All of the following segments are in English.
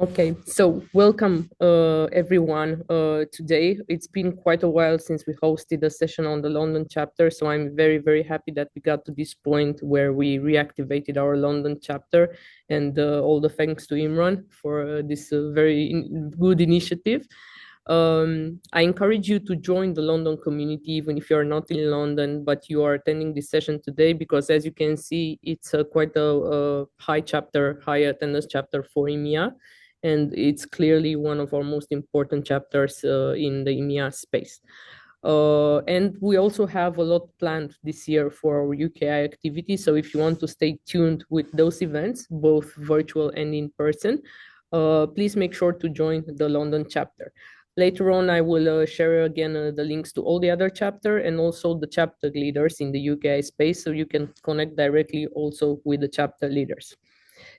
Okay, so welcome everyone today. It's been quite a while since we hosted a session on the London chapter, so I'm very, very happy that we got to this point where we reactivated our London chapter, and all the thanks to Imran for this good initiative. I encourage you to join the London community, even if you're not in London, but you are attending this session today, because as you can see, it's quite a high attendance chapter for EMEA, and it's clearly one of our most important chapters in the EMEA space. And we also have a lot planned this year for our UKI activity. So if you want to stay tuned with those events, both virtual and in person, please make sure to join the London chapter. Later on, I will share again the links to all the other chapter and also the chapter leaders in the UKI space, so you can connect directly also with the chapter leaders.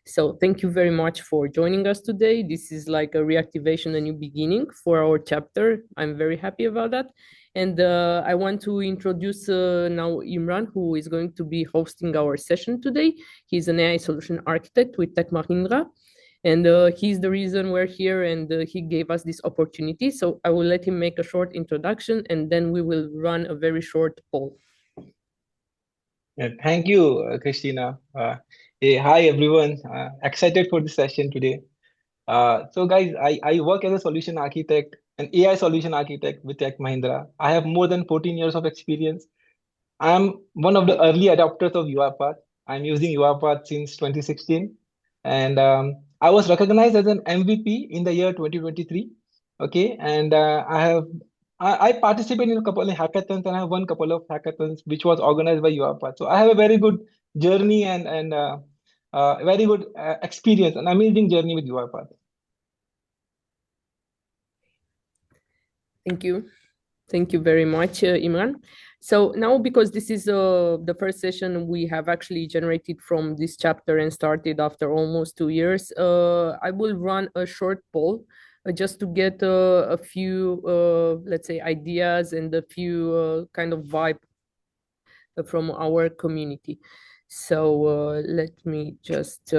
So thank you very much for joining us today. This is like a reactivation, a new beginning for our chapter. I'm very happy about that. And I want to introduce now Imran, who is going to be hosting our session today. He's an AI solution architect with Tech Mahindra. And he's the reason we're here, and he gave us this opportunity. So I will let him make a short introduction, and then we will run a very short poll. Yeah, thank you, Christina. Hey, hi, everyone. Excited for this session today. So, guys, I work as a solution architect, an AI solution architect with Tech Mahindra. I have more than 14 years of experience. I am one of the early adopters of UiPath. I'm using UiPath since 2016, and I was recognized as an MVP in the year 2023. Okay, and I participated in a couple of hackathons, and I have won a couple of hackathons which was organized by UiPath. So I have a very good journey and very good experience, an amazing journey with UiPath. Thank you. Thank you very much, Imran. So now, because this is the first session we have actually generated from this chapter and started after almost 2 years, I will run a short poll just to get a few, let's say, ideas and a few kind of vibe from our community. So let me just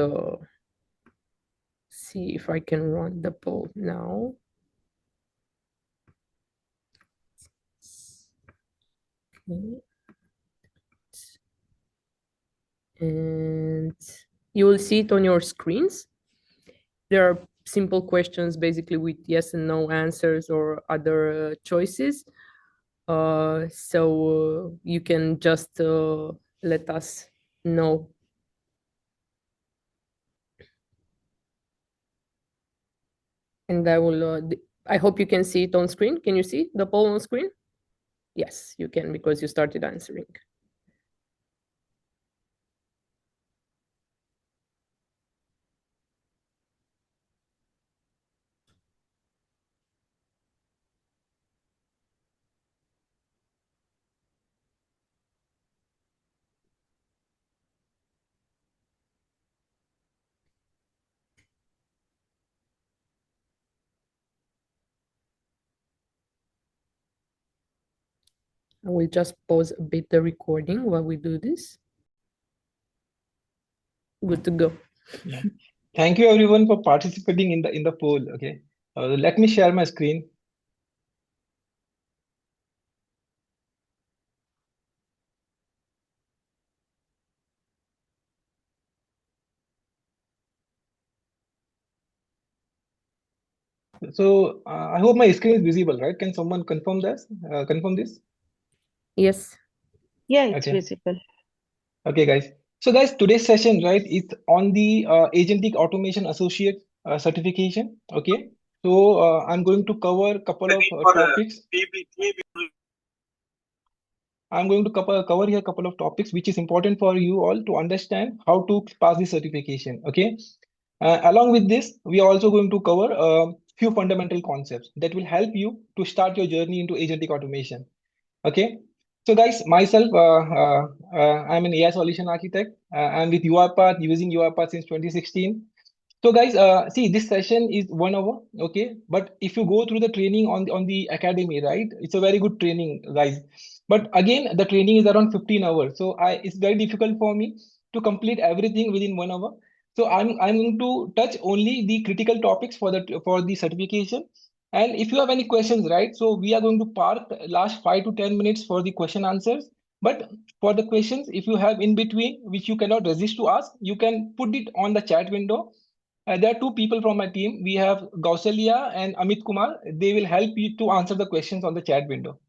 see if I can run the poll now. Okay. And you will see it on your screens. There are simple questions basically with yes and no answers or other choices. So you can just let us know. And I hope you can see it on screen. Can you see the poll on screen? Yes, you can, because you started answering. I will just pause a bit the recording while we do this. Good to go. Yeah. Thank you, everyone, for participating in the poll. Okay, let me share my screen. So I hope my screen is visible, right? Can someone confirm this? Confirm this? Yes. Yeah, it's Okay. visible. Okay, guys. So, guys, today's session, right, is on the Agentic Automation Associate certification. Okay. So I'm going to cover a couple of topics. I'm going to cover here a couple of topics which is important for you all to understand how to pass the certification. Okay. Along with this, we are also going to cover a few fundamental concepts that will help you to start your journey into agentic automation. Okay. So guys, myself, I'm an AI solution architect. I'm with UiPath, using UiPath since 2016. So guys, see, this session is 1 hour, okay? But if you go through the training on the academy, right? It's a very good training, guys. But again, the training is around 15 hours. So it's very difficult for me to complete everything within 1 hour. So I'm going to touch only the critical topics for the certification. And if you have any questions, right? So we are going to park last 5 to 10 minutes for the question answers. But for the questions, if you have in between which you cannot resist to ask, you can put it on the chat window. There are two people from my team. We have Gausalia and Amit Kumar. They will help you to answer the questions on the chat window.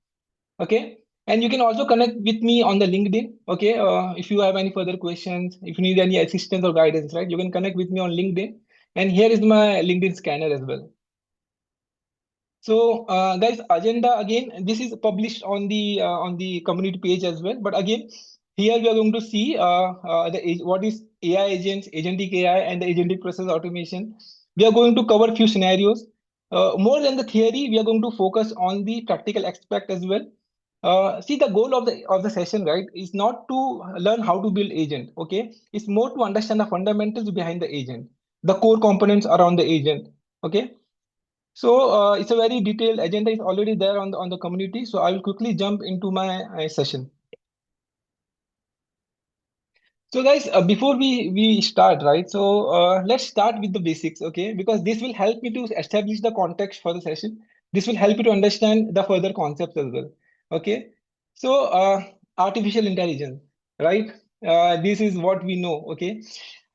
Okay. And you can also connect with me on the LinkedIn. Okay. If you have any further questions, if you need any assistance or guidance, right, you can connect with me on LinkedIn. And here is my LinkedIn scanner as well. So, guys, agenda again. This is published on the community page as well. But again, here we are going to see what is AI agents, agentic AI, and the agentic process automation. We are going to cover few scenarios. More than the theory, we are going to focus on the practical aspect as well. See, the goal of the session, right, is not to learn how to build agent. Okay, it's more to understand the fundamentals behind the agent, the core components around the agent. Okay. So it's a very detailed agenda is already there on the community. So I will quickly jump into my session. So guys, before we start, right? So let's start with the basics, okay? Because this will help me to establish the context for the session. This will help you to understand the further concepts as well, okay? So artificial intelligence, right? This is what we know, okay?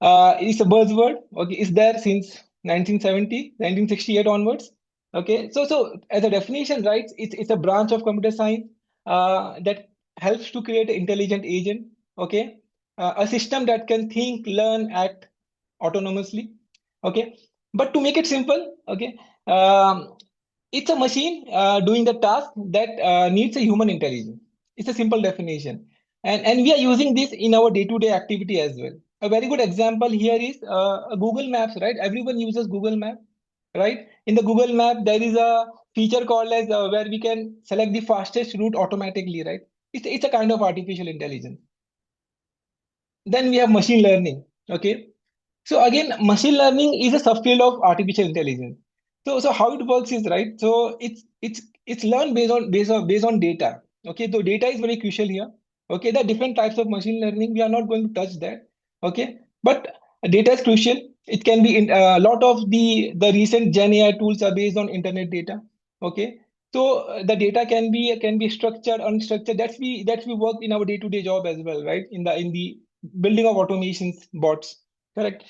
It's a buzzword, okay? It's there since 1970, 1968 onwards, okay? So as a definition, right? It's a branch of computer science that helps to create an intelligent agent, okay? A system that can think, learn, act autonomously. Okay, but to make it simple, okay, it's a machine doing the task that needs a human intelligence. It's a simple definition, and we are using this in our day-to-day activity as well. A very good example here is Google Maps, right? Everyone uses Google Map, right? In the Google Map, there is a feature called as where we can select the fastest route automatically, right? It's a kind of artificial intelligence. Then we have machine learning. Okay. So again, machine learning is a subfield of artificial intelligence. So how it works is right. So it's learned based on data. Okay. So data is very crucial here. Okay. There are different types of machine learning. We are not going to touch that. Okay. But data is crucial. It can be in a lot of the recent Gen AI tools are based on internet data. Okay. So the data can be structured, unstructured. That's we work in our day-to-day job as well, right? In the building of automations bots. Correct.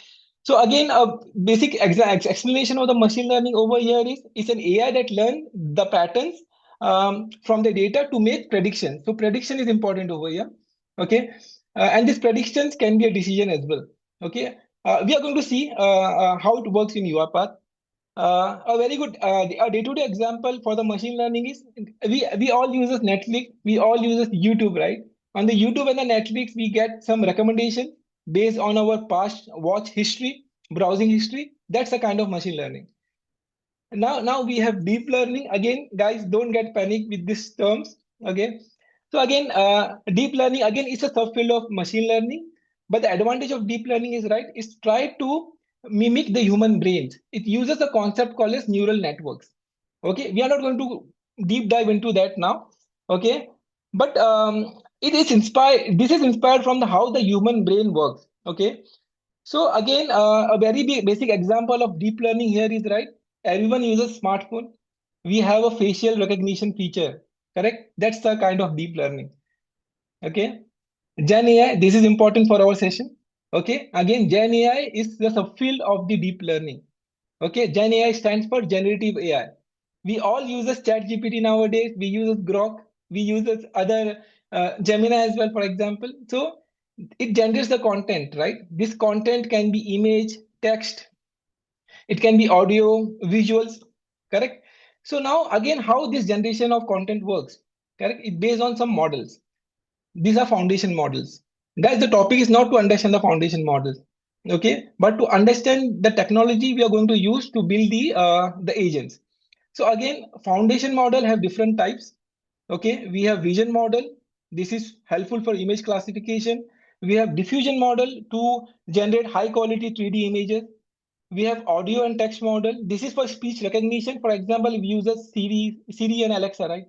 So again, a basic explanation of the machine learning over here is an AI that learn the patterns from the data to make predictions. So prediction is important over here. Okay, and these predictions can be a decision as well. Okay, we are going to see how it works in UiPath. A very good a day-to-day example for the machine learning is we all uses Netflix, we all uses YouTube, right? On the YouTube and the Netflix, we get some recommendation based on our past watch history, browsing history. That's a kind of machine learning. Now we have deep learning. Again, guys, don't get panic with these terms. Okay. So again, deep learning again is a subfield of machine learning. But the advantage of deep learning is right, is try to mimic the human brains. It uses a concept called as neural networks. Okay, we are not going to deep dive into that now. Okay, but it is inspired. This is inspired from the how the human brain works. Okay, so again, a very basic example of deep learning here is right. Everyone uses smartphone. We have a facial recognition feature, correct? That's the kind of deep learning. Okay. Gen AI, this is important for our session. Okay. Again, Gen AI is the subfield of the deep learning. Okay. Gen AI stands for generative AI. We all use ChatGPT nowadays. We use Grok. We use other Gemini as well, for example. So it generates the content, right? This content can be image, text, it can be audio, visuals, correct? So now again, how this generation of content works, correct? It based on some models. These are foundation models. Guys, the topic is not to understand the foundation models, okay, but to understand the technology we are going to use to build the agents. So again, foundation model have different types. Okay, we have vision model. This is helpful for image classification. We have diffusion model to generate high quality 3D images. We have audio and text model. This is for speech recognition. For example, if we use Siri and Alexa, right?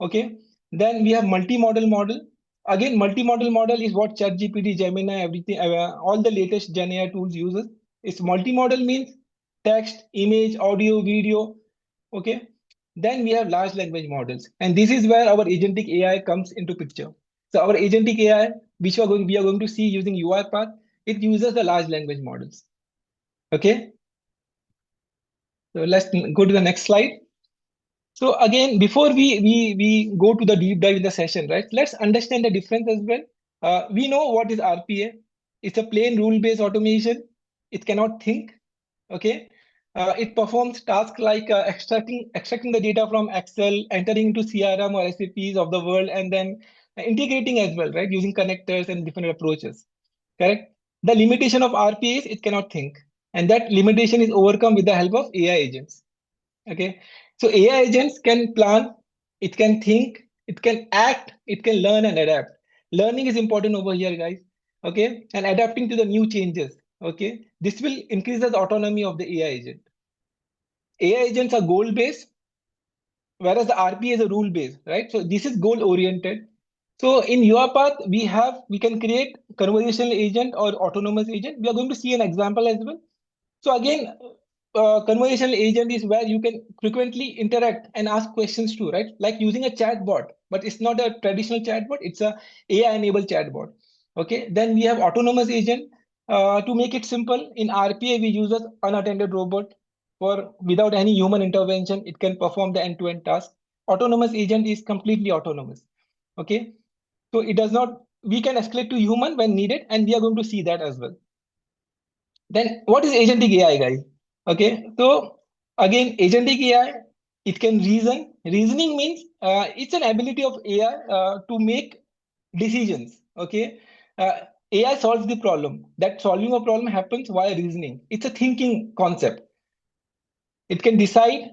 Okay. Then we have multi-model model. Again, multimodal model is what ChatGPT, Gemini, everything, all the latest Gen AI tools uses. It's multimodal means text, image, audio, video. Okay. Then we have large language models, and this is where our agentic AI comes into picture. So our agentic AI, which we are going to see using UiPath, it uses the large language models. Okay. So let's go to the next slide. So again, before we go to the deep dive in the session, right? Let's understand the difference as well. We know what is RPA. It's a plain rule-based automation. It cannot think. Okay. It performs tasks like extracting the data from Excel, entering into CRM or SAPs of the world, and then integrating as well, right? Using connectors and different approaches. Correct. The limitation of RPA is it cannot think, and that limitation is overcome with the help of AI agents. Okay. So AI agents can plan, it can think, it can act, it can learn and adapt. Learning is important over here, guys. Okay. And adapting to the new changes. Okay. This will increase the autonomy of the AI agent. AI agents are goal based, whereas the RPA is a rule based, right? So this is goal oriented. So in UiPath, we can create conversational agent or autonomous agent. We are going to see an example as well. So again, conversational agent is where you can frequently interact and ask questions to, right? Like using a chatbot, but it's not a traditional chatbot. It's a AI-enabled chatbot. Okay. Then we have autonomous agent. To make it simple, in RPA we use an unattended robot for without any human intervention. It can perform the end-to-end task. Autonomous agent is completely autonomous. Okay. So it does not. We can escalate to human when needed, and we are going to see that as well. Then what is agentic AI, guys? Okay, so again, agentic AI, it can reason. Reasoning means it's an ability of AI to make decisions. Okay, AI solves the problem. That solving a problem happens via reasoning. It's a thinking concept. It can decide,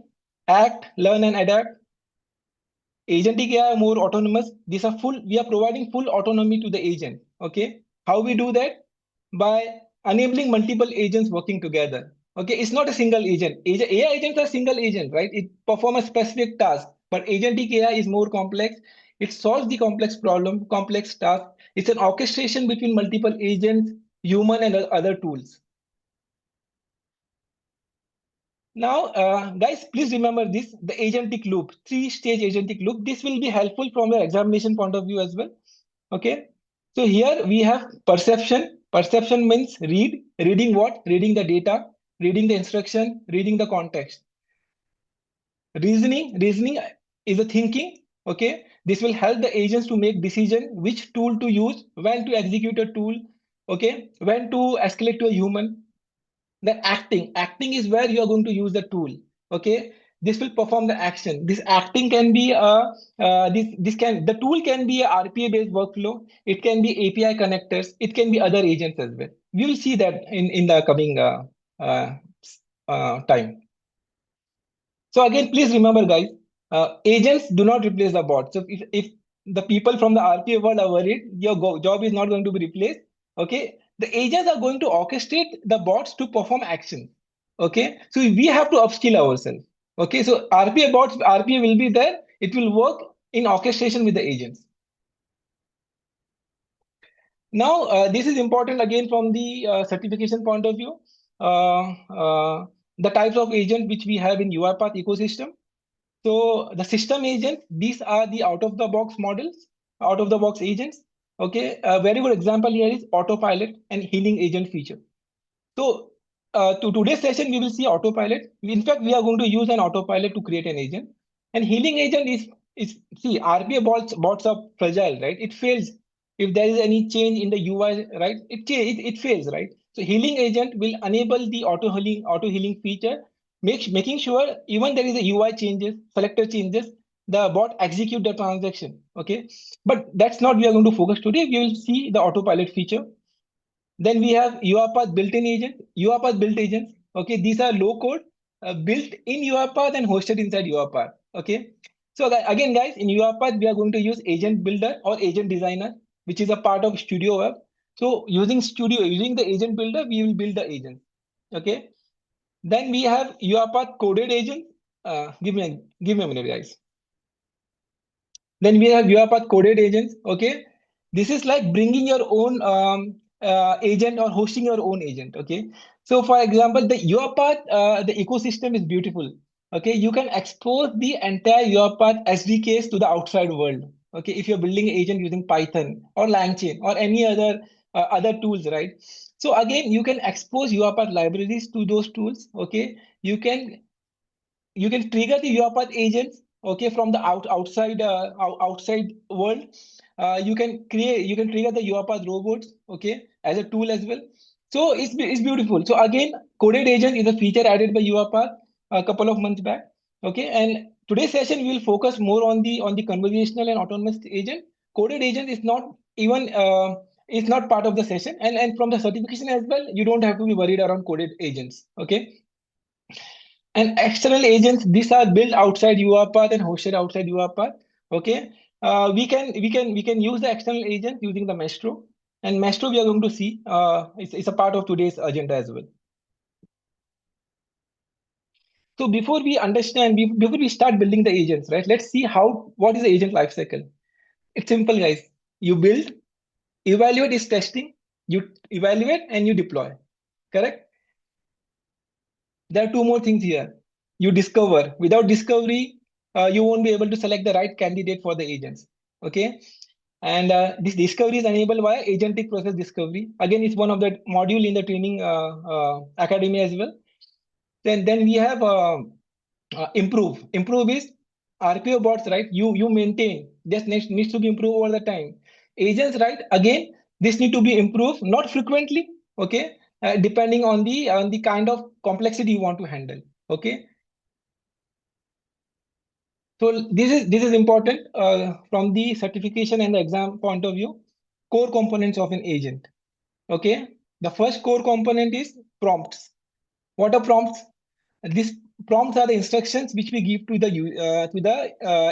act, learn, and adapt. Agentic AI are more autonomous. These are full. We are providing full autonomy to the agent. Okay, how we do that? By enabling multiple agents working together. Okay, it's not a single agent. AI agents are single agent, right? It perform a specific task, but agentic AI is more complex. It solves the complex problem, complex task. It's an orchestration between multiple agents, human and other tools. Now, guys, please remember this, the agentic loop, three-stage agentic loop. This will be helpful from your examination point of view as well. Okay. So here we have perception. Perception means reading what? Reading the data, reading the instruction, reading the context. Reasoning is a thinking. Okay. This will help the agents to make decision, which tool to use, when to execute a tool, okay, when to escalate to a human. Then acting is where you are going to use the tool. Okay, this will perform the action. This acting can be the tool can be a RPA based workflow. It can be API connectors. It can be other agents as well. We will see that in the coming uh, time. So again, please remember, guys, agents do not replace the bot. So if the people from the RPA world are worried, your job is not going to be replaced. Okay, the agents are going to orchestrate the bots to perform action. Okay, so we have to upskill ourselves. Okay, so RPA will be there. It will work in orchestration with the agents. Now, this is important again from the certification point of view. Uh, uh, the types of agents which we have in UiPath ecosystem. So the system agents, these are the out-of-the-box models, out-of-the-box agents. Okay, a very good example here is autopilot and healing agent feature. So to today's session, we will see autopilot. In fact, we are going to use an autopilot to create an agent. And healing agent is see RPA bots are fragile, right? It fails if there is any change in the UI, right? It fails, right? So healing agent will enable the auto healing feature, making sure even there is a UI changes, selector changes, the bot execute the transaction. Okay, but that's not we are going to focus today. We will see the autopilot feature. Then we have UiPath built-in agent, UiPath built agents. Okay, these are low code built in UiPath and hosted inside UiPath. Okay, so again, guys, in UiPath we are going to use agent builder or agent designer, which is a part of Studio Web. So using the agent builder, we will build the agent. Okay, then we have UiPath coded agent. Give me a minute, guys. Then we have UiPath coded agents. Okay, This is like bringing your own agent or hosting your own agent. Okay. So for example, the UiPath, the ecosystem is beautiful. Okay. You can expose the entire UiPath SDKs to the outside world. Okay. If you're building an agent using Python or LangChain or any other tools, right? So again, you can expose UiPath libraries to those tools. Okay. You can trigger the UiPath agents, okay, from the outside world. You can trigger the UiPath robots, okay, as a tool as well. So it's beautiful. So again, coded agent is a feature added by UiPath a couple of months back, okay. And today's session we will focus more on the conversational and autonomous agent. Coded agent is not even is not part of the session, and from the certification as well, you don't have to be worried around coded agents, okay. And external agents, these are built outside UiPath and hosted outside UiPath. Okay, we can use the external agent using the Maestro, and Maestro we are going to see. It's a part of today's agenda as well. So before we start building the agents, right? Let's see what is the agent lifecycle. It's simple, guys. You build, evaluate is testing. You evaluate and you deploy. Correct? There are two more things here. You discover. Without discovery, you won't be able to select the right candidate for the agents. Okay. And this discovery is enabled by agentic process discovery. Again, it's one of the module in the training academy as well. Then we have improve. Improve is RPO bots, right? You maintain. This needs to be improved over the time. Agents, right? Again, this need to be improved, not frequently. Okay, depending on the kind of complexity you want to handle. Okay, so this is important from the certification and the exam point of view. Core components of an agent. Okay, the first core component is prompts. What are prompts? These prompts are the instructions which we give to the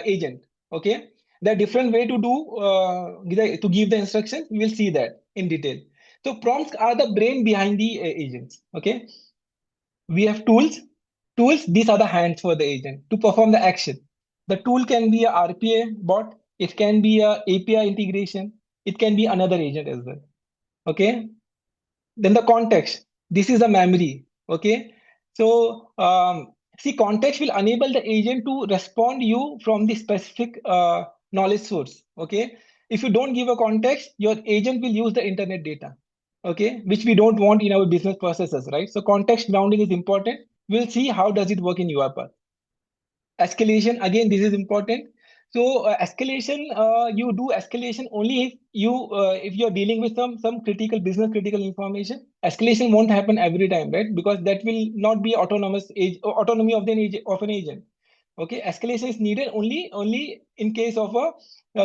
agent. Okay, there are different way to to give the instructions. We will see that in detail. So prompts are the brain behind the agents. Okay, we have tools. Tools, these are the hands for the agent to perform the action. The tool can be a RPA bot. It can be a API integration. It can be another agent as well. Okay, then the context, this is the memory. Okay, so see, context will enable the agent to respond you from the specific knowledge source. Okay, if you don't give a context, your agent will use the internet data, okay, which we don't want in our business processes, right? So context grounding is important. We'll see how does it work in UiPath. Escalation, again, this is important. So escalation, you do escalation only if you're dealing with some critical business critical information. Escalation won't happen every time, right? Because that will not be autonomy of an agent. Okay, escalation is needed only in case of a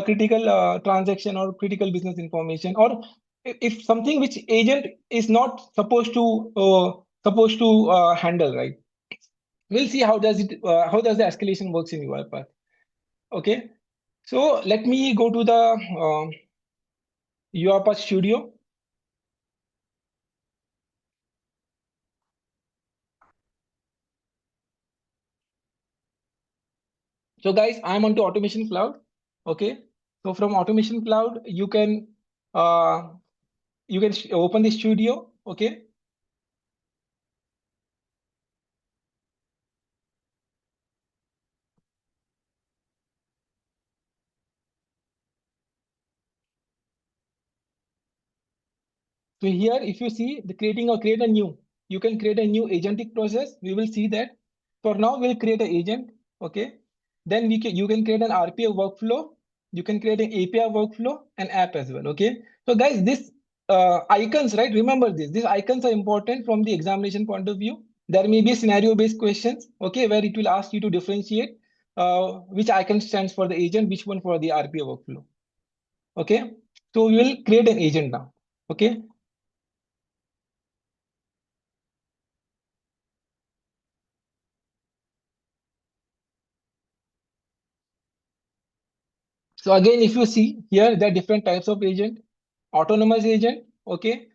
critical transaction or critical business information, or if something which agent is not supposed to handle, right? We'll see how does the escalation works in UiPath. Okay, so let me go to the UiPath Studio. So guys, I'm onto Automation Cloud. Okay, so from Automation Cloud, uh, you can open the studio. Okay, so here, if you see the create a new, you can create a new agentic process. We will see that. For now, we'll create an agent. Okay. Then you can create an RPA workflow. You can create an API workflow and app as well. Okay. So guys, this icons, right? Remember this. These icons are important from the examination point of view. There may be scenario-based questions. Okay, where it will ask you to differentiate which icon stands for the agent, which one for the RPA workflow. Okay. So we will create an agent now. Okay. So again, if you see here, there are different types of agent: autonomous agent, okay,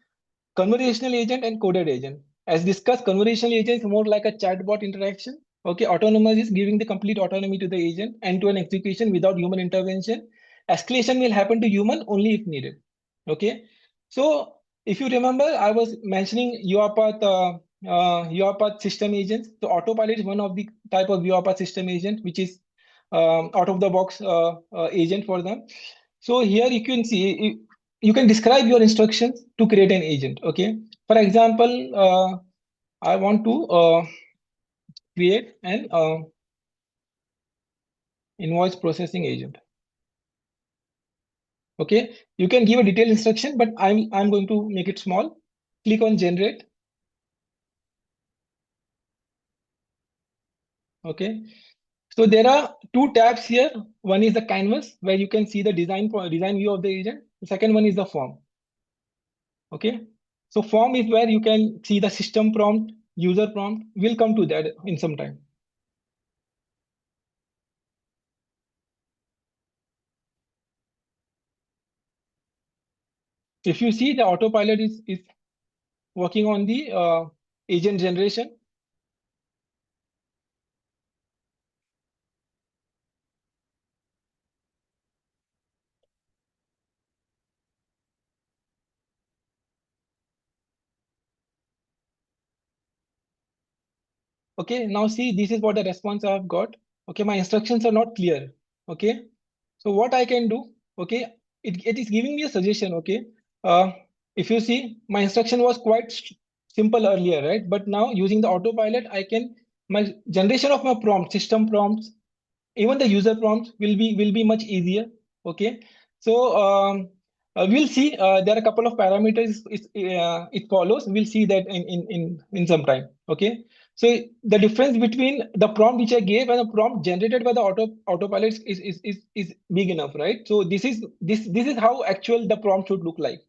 conversational agent, and coded agent. As discussed, conversational agent is more like a chatbot interaction. Okay, autonomous is giving the complete autonomy to the agent, end-to-end execution without human intervention. escalation will happen to human only if needed. Okay, so if you remember, I was mentioning UiPath system agents. So autopilot is one of the type of UiPath system agent, which is out of the box agent for them. So here you can see you can describe your instructions to create an agent. Okay, for example, I want to create an invoice processing agent. Okay, you can give a detailed instruction, but I'm going to make it small. Click on generate. Okay, so there are two tabs here. One is the canvas where you can see the design view of the agent. The second one is the form. Okay, so form is where you can see the system prompt, user prompt. We'll come to that in some time. If you see, the autopilot is working on the agent generation. Okay, now see, this is what the response I've got. Okay, my instructions are not clear. Okay, so what I can do, okay, it is giving me a suggestion. Okay, uh, if you see, my instruction was quite simple earlier, right? But now using the autopilot, my generation of my prompt, system prompts, even the user prompts will be much easier. Okay, so we'll see. There are a couple of parameters it follows. We'll see that in some time. Okay, so the difference between the prompt which I gave and the prompt generated by the autopilot is big enough, right? So this is how actual the prompt should look like.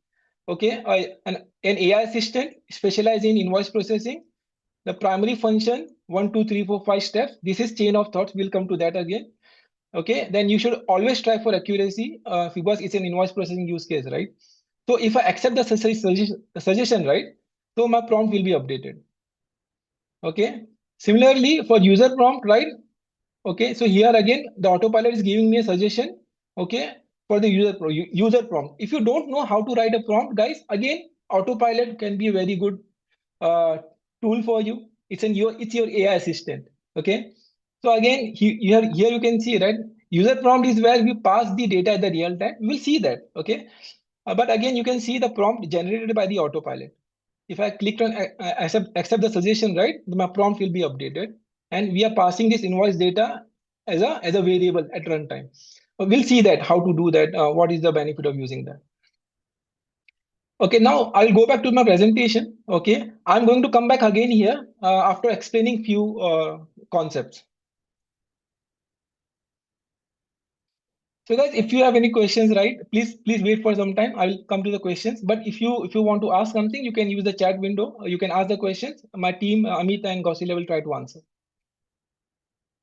Okay, an AI assistant specialized in invoice processing. The primary function, 1, 2, 3, 4, 5 steps. This is chain of thoughts. We'll come to that again. Okay, then you should always strive for accuracy because it's an invoice processing use case, right? So if I accept the suggestion, right? So my prompt will be updated. Okay. Similarly, for user prompt, right? Okay. So here again, the autopilot is giving me a suggestion. Okay, for the user prompt. If you don't know how to write a prompt, guys, again, autopilot can be a very good uh, tool for you. It's your AI assistant. Okay. So again, here you can see, right? User prompt is where we pass the data at the real time. We'll see that. Okay. But again, you can see the prompt generated by the autopilot. If I clicked on accept the suggestion, right, my prompt will be updated, and we are passing this invoice data as a variable at runtime. We'll see that how to do that. What is the benefit of using that? Okay, now I'll go back to my presentation. Okay, I'm going to come back again here after explaining few concepts. So guys, if you have any questions, right, please wait for some time. I will come to the questions. But if you want to ask something, you can use the chat window. You can ask the questions. My team, Amit and Kausalya, will try to answer.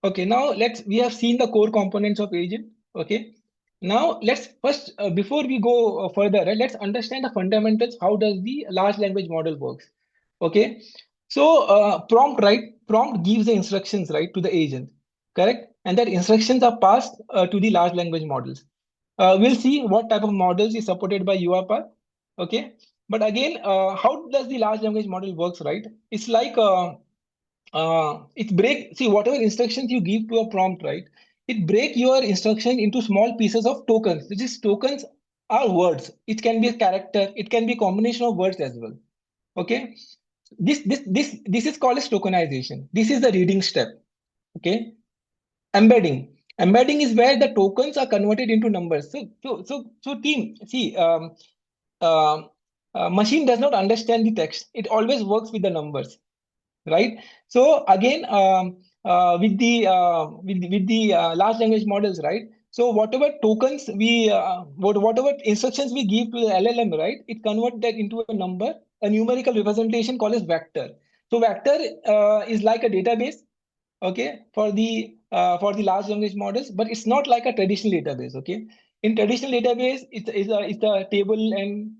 Okay, now we have seen the core components of agent. Okay, now let's first, before we go further, right, let's understand the fundamentals. How does the large language model works? Okay, so prompt, right? Prompt gives the instructions, right, to the agent, correct? And that instructions are passed to the large language models. We'll see what type of models is supported by UiPath. Okay, but again, how does the large language model works, right? It's like it break see whatever instructions you give to a prompt, right, it break your instruction into small pieces of tokens, which is tokens are words. It can be a character, it can be a combination of words as well. Okay, this is called as tokenization. This is the reading step. Okay, embedding is where the tokens are converted into numbers. So team, see, machine does not understand the text, it always works with the numbers, right? So again, with the large language models, right? So whatever tokens whatever instructions we give to the LLM, right, it convert that into a number, a numerical representation called as vector. So vector is like a database, okay, for the large language models, but it's not like a traditional database. Okay, in traditional database, it's a table and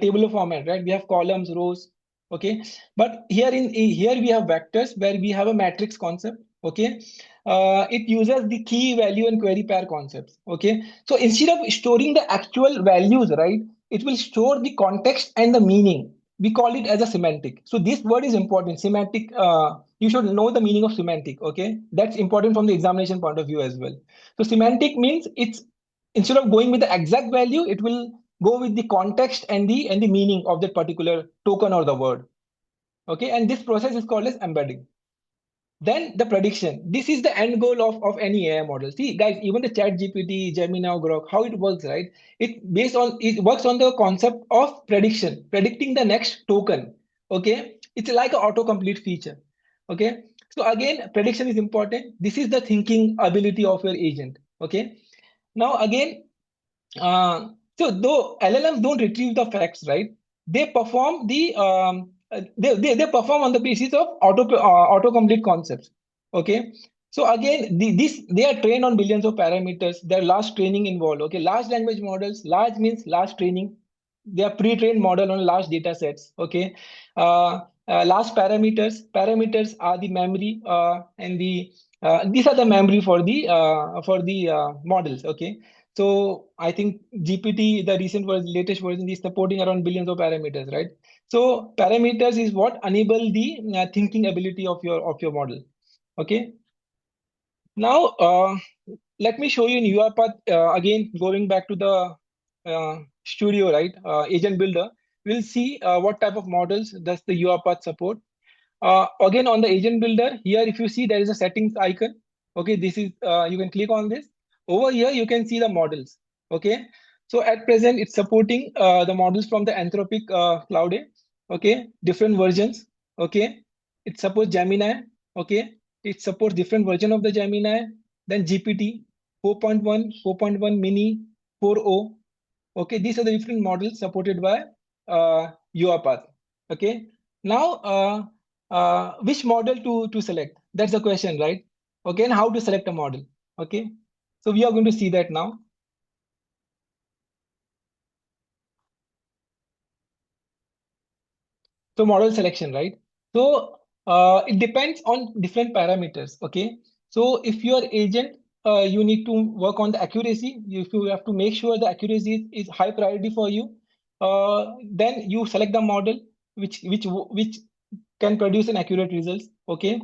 tabular format, right? We have columns, rows. Okay, but here we have vectors where we have a matrix concept. Okay, it uses the key, value, and query pair concepts. Okay, so instead of storing the actual values, right, it will store the context and the meaning. We call it as a semantic. So this word is important. Semantic. You should know the meaning of semantic. Okay, that's important from the examination point of view as well. So semantic means it's instead of going with the exact value, it will go with the context and the meaning of that particular token or the word. Okay, and this process is called as embedding. Then the prediction. This is the end goal of any AI model. See, guys, even the Chat GPT, Gemini, or Grok, how it works, right? It works on the concept of prediction, predicting the next token. Okay, it's like an autocomplete feature. Okay, so again, prediction is important. This is the thinking ability of your agent. Okay, now again, uh, so though LLMs don't retrieve the facts, right? They perform they perform on the basis of autocomplete concepts. Okay. So again, they are trained on billions of parameters. There are large training involved. Okay, large language models. Large means large training. They are pre-trained model on large data sets. Okay. Large parameters. Parameters are the memory and these are the memory for the models. Okay, so I think GPT, the recent version, latest version, is supporting around billions of parameters, right? So parameters is what enable the thinking ability of your model. Okay. Now let me show you in UiPath again. Going back to the studio, right? Agent builder. We'll see what type of models does the UiPath support. Again, on the agent builder, here if you see there is a settings icon. Okay, this is you can click on this. Over here, you can see the models. Okay, so at present, it's supporting the models from the Anthropic Cloud. Okay, different versions. Okay, it supports Gemini. Okay, it supports different version of the Gemini. Then GPT 4.1, 4.1 Mini, 4.0. Okay, these are the different models supported by UiPath. Okay, now which model to select? That's the question, right? Okay, and how to select a model? Okay, so we are going to see that now. So model selection, right? So it depends on different parameters. Okay, so if your agent, you need to work on the accuracy. If you have to make sure the accuracy is high priority for you, then you select the model which can produce an accurate results. Okay,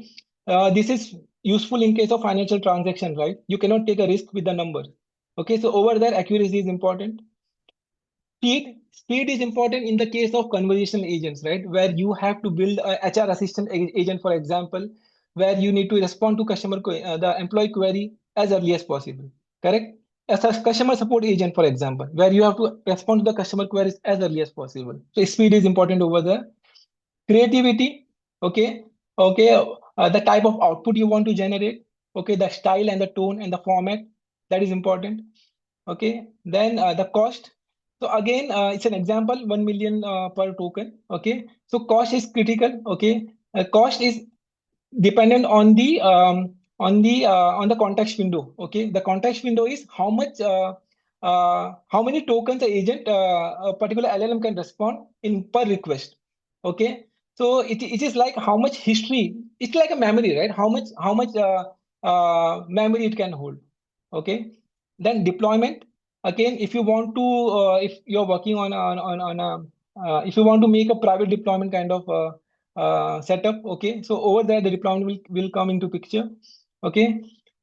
this is useful in case of financial transaction, right? You cannot take a risk with the numbers. Okay, so over there, accuracy is important. Speed is important in the case of conversational agents, right? Where you have to build a HR assistant agent, for example, where you need to respond to the employee query as early as possible. Correct? As a customer support agent, for example, where you have to respond to the customer queries as early as possible. So speed is important over there. Creativity, okay, okay, the type of output you want to generate, okay, the style and the tone and the format, that is important. Okay, then the cost. So again, it's an example, 1 million per token. Okay, so cost is critical. Okay, cost is dependent on the context window. Okay, the context window is how many tokens the agent a particular LLM can respond in per request. Okay, so it is like how much history. It's like a memory, right? How much memory it can hold. Okay, then deployment. Again, if you want to if you're working on a if you want to make a private deployment kind of setup. Okay, so over there the deployment will come into picture. Okay,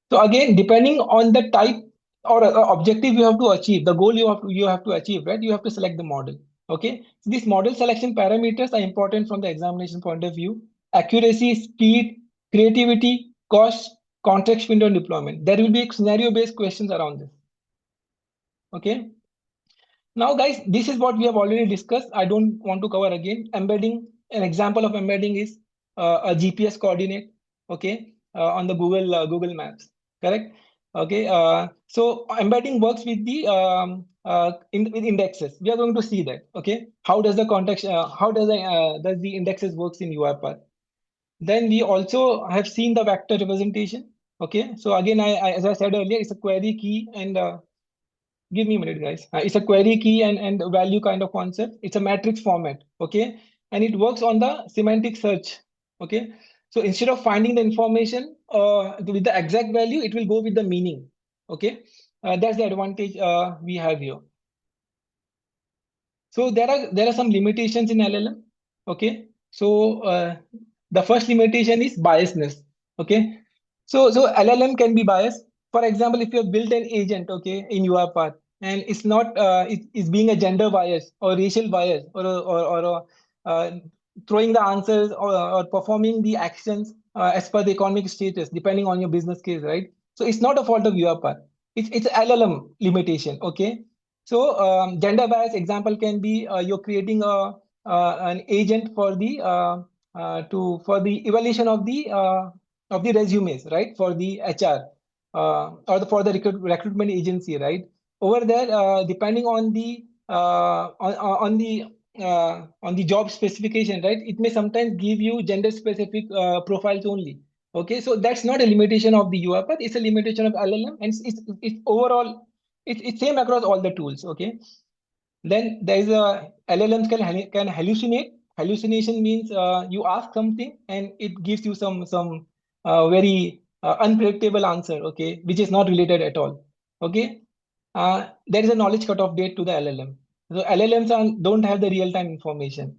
so again, depending on the type or objective you have to achieve, the goal you have to achieve, right? You have to select the model. Okay, so these model selection parameters are important from the examination point of view. Accuracy, speed, creativity, cost, context window, and deployment. There will be scenario based questions around this. Okay, now, guys, this is what we have already discussed. I don't want to cover again. Embedding, an example of embedding is a GPS coordinate, okay, on the Google Maps, correct? Okay, so embedding works with the with indexes. We are going to see that. Okay, how does the context, how does the indexes works in UiPath? Then we also have seen the vector representation. Okay, so again, as I said earlier, it's a query key and give me a minute, guys. It's a query key and value kind of concept. It's a matrix format, okay? And it works on the semantic search, okay? So instead of finding the information with the exact value, it will go with the meaning. Okay, that's the advantage we have here. So there are some limitations in LLM. Okay, so the first limitation is biasness. Okay, so LLM can be biased. For example, if you have built an agent, okay, in UiPath, and it's not it's being a gender bias or racial bias throwing the answers or performing the actions as per the economic status, depending on your business case, right? So it's not a fault of UiPath. It's LLM limitation. Okay, so gender bias example can be you're creating an agent for the for the evaluation of the resumes, right? For the HR for the recruitment agency, right? Over there, depending on the job specification, right? It may sometimes give you gender specific profiles only. Okay, so that's not a limitation of the UiPath. It's a limitation of LLM, and it's overall it's same across all the tools. Okay, then there is a LLMs can hallucinate. Hallucination means you ask something and it gives you some very unpredictable answer. Okay, which is not related at all. Okay, there is a knowledge cutoff date to the LLM. So LLMs don't have the real time information.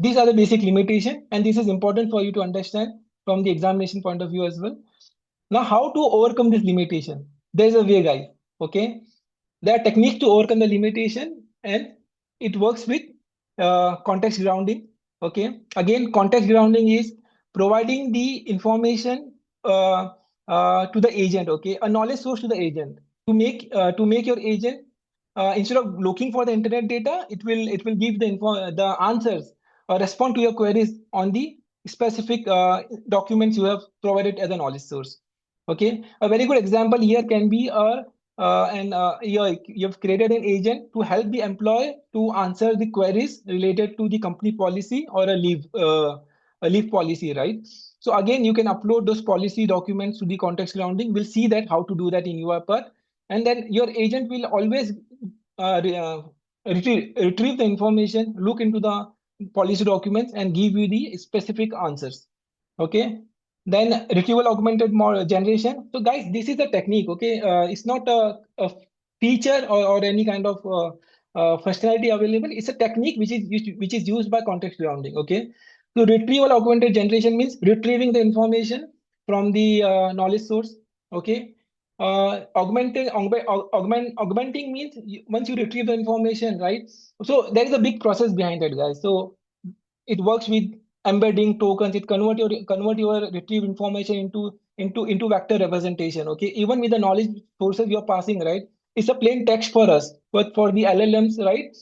These are the basic limitation, and this is important for you to understand from the examination point of view as well. Now, how to overcome this limitation? There's a way, guys. Okay, there are techniques to overcome the limitation, and it works with context grounding. Okay, again, context grounding is providing the information to the agent. Okay, a knowledge source to the agent to make your agent instead of looking for the internet data, it will give the answers or respond to your queries on the specific documents you have provided as a knowledge source. Okay, a very good example here can be you've created an agent to help the employee to answer the queries related to the company policy or a leave policy, right? So again, you can upload those policy documents to the context grounding. We'll see that how to do that in UiPath, and then your agent will always retrieve the information, look into the policy documents, and give you the specific answers. Okay, then retrieval augmented generation. So guys, this is a technique. Okay, it's not a feature or any kind of functionality available. It's a technique which is used by context grounding. Okay, so retrieval augmented generation means retrieving the information from the knowledge source. Okay, augmenting means once you retrieve the information, right? So there is a big process behind it, guys. So it works with embedding tokens. It convert your retrieved information into vector representation. Okay, even with the knowledge sources you're passing, right? It's a plain text for us, but for the LLMs, right?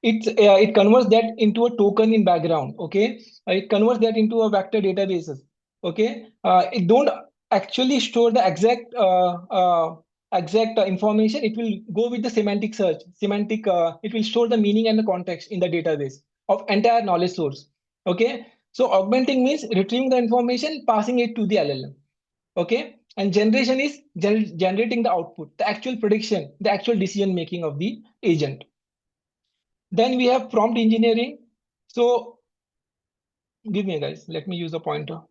It converts that into a token in background. Okay, it converts that into a vector databases. Okay, it don't actually store the exact information. It will go with the semantic search. It will store the meaning and the context in the database of entire knowledge source. Okay, so augmenting means retrieving the information, passing it to the LLM. Okay, and generation is generating the output, the actual prediction, the actual decision making of the agent. Then we have prompt engineering. So give me, guys, let me use a pointer.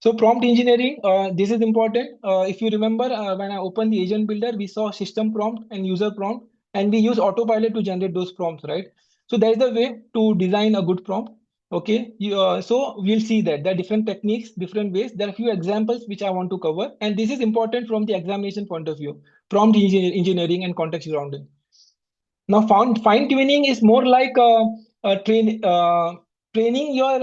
So prompt engineering, this is important. If you remember, when I opened the agent builder, we saw system prompt and user prompt, and we use autopilot to generate those prompts, right? So there is a way to design a good prompt. Okay, so we'll see that there are different techniques, different ways. There are a few examples which I want to cover, and this is important from the examination point of view. Prompt engineering and context grounding. Now, fine tuning is more like training your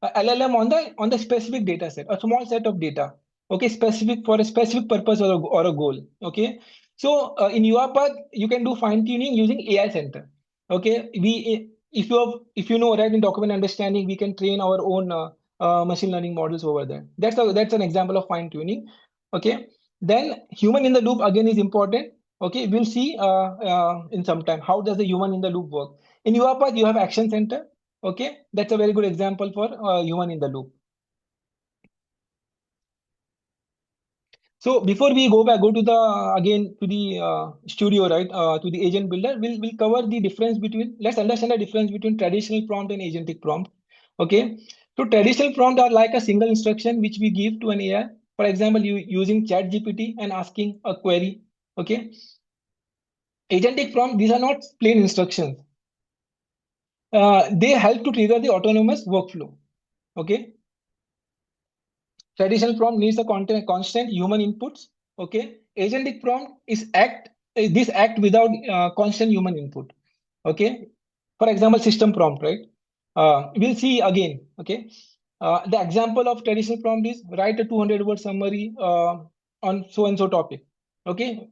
LLM on the specific data set, a small set of data. Okay, specific for a specific purpose or a goal. Okay, so in UiPath you can do fine tuning using AI Center. Okay, if you know, right, in document understanding we can train our own machine learning models over there. That's an example of fine tuning. Okay, then human in the loop again is important. Okay, we'll see in some time how does the human in the loop work. In UiPath, you have Action Center. Okay, that's a very good example for human in the loop. So before we go back, go to the again to the studio, right? To the agent builder, we'll cover the difference between. Let's understand the difference between traditional prompt and agentic prompt. Okay. So traditional prompt are like a single instruction which we give to an AI. For example, you using Chat GPT and asking a query. Okay. Agentic prompt, these are not plain instructions. They help to trigger the autonomous workflow. Okay. Traditional prompt needs a constant human inputs. Okay. Agentic prompt is this act without constant human input. Okay. For example, system prompt, right? We'll see again. Okay. The example of traditional prompt is write a 200-word summary on so and so topic. Okay.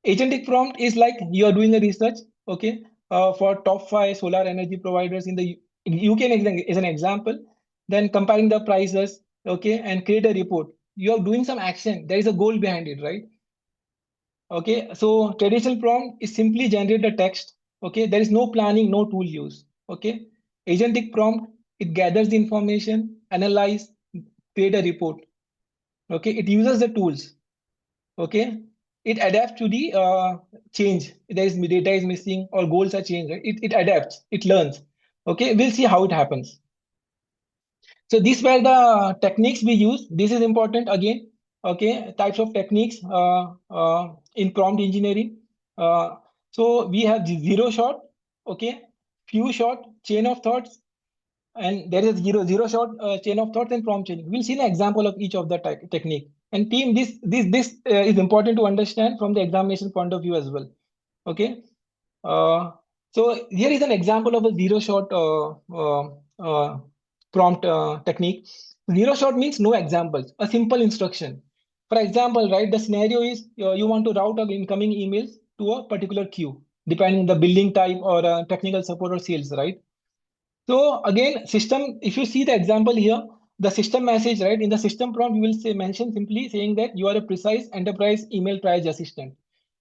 Agentic prompt is like you are doing a research, okay, for top five solar energy providers in the UK is an example. Then comparing the prices, okay, and create a report. You are doing some action. There is a goal behind it, right? Okay, so traditional prompt is simply generate the text. Okay, there is no planning, no tool use. Okay, agentic prompt, it gathers the information, analyze, create a report. Okay, it uses the tools. Okay, it adapts to the change. There is data is missing or goals are changed, right? It adapts, it learns. Okay, we'll see how it happens. So these were the techniques we use. This is important again. Okay, types of techniques in prompt engineering. uh, so we have the zero shot, okay, few shot, chain of thoughts, and there is zero shot chain of thoughts and prompt chaining. We'll see an example of each of the technique. And team, this is important to understand from the examination point of view as well. Okay. Uh, so here is an example of a zero shot prompt technique. Zero shot means no examples, a simple instruction. For example, right, the scenario is you want to route of incoming emails to a particular queue, depending on the building type or technical support or sales, right? So again, system, if you see the example here, the system message, right? In the system prompt, you will say mention simply saying that you are a precise enterprise email triage assistant.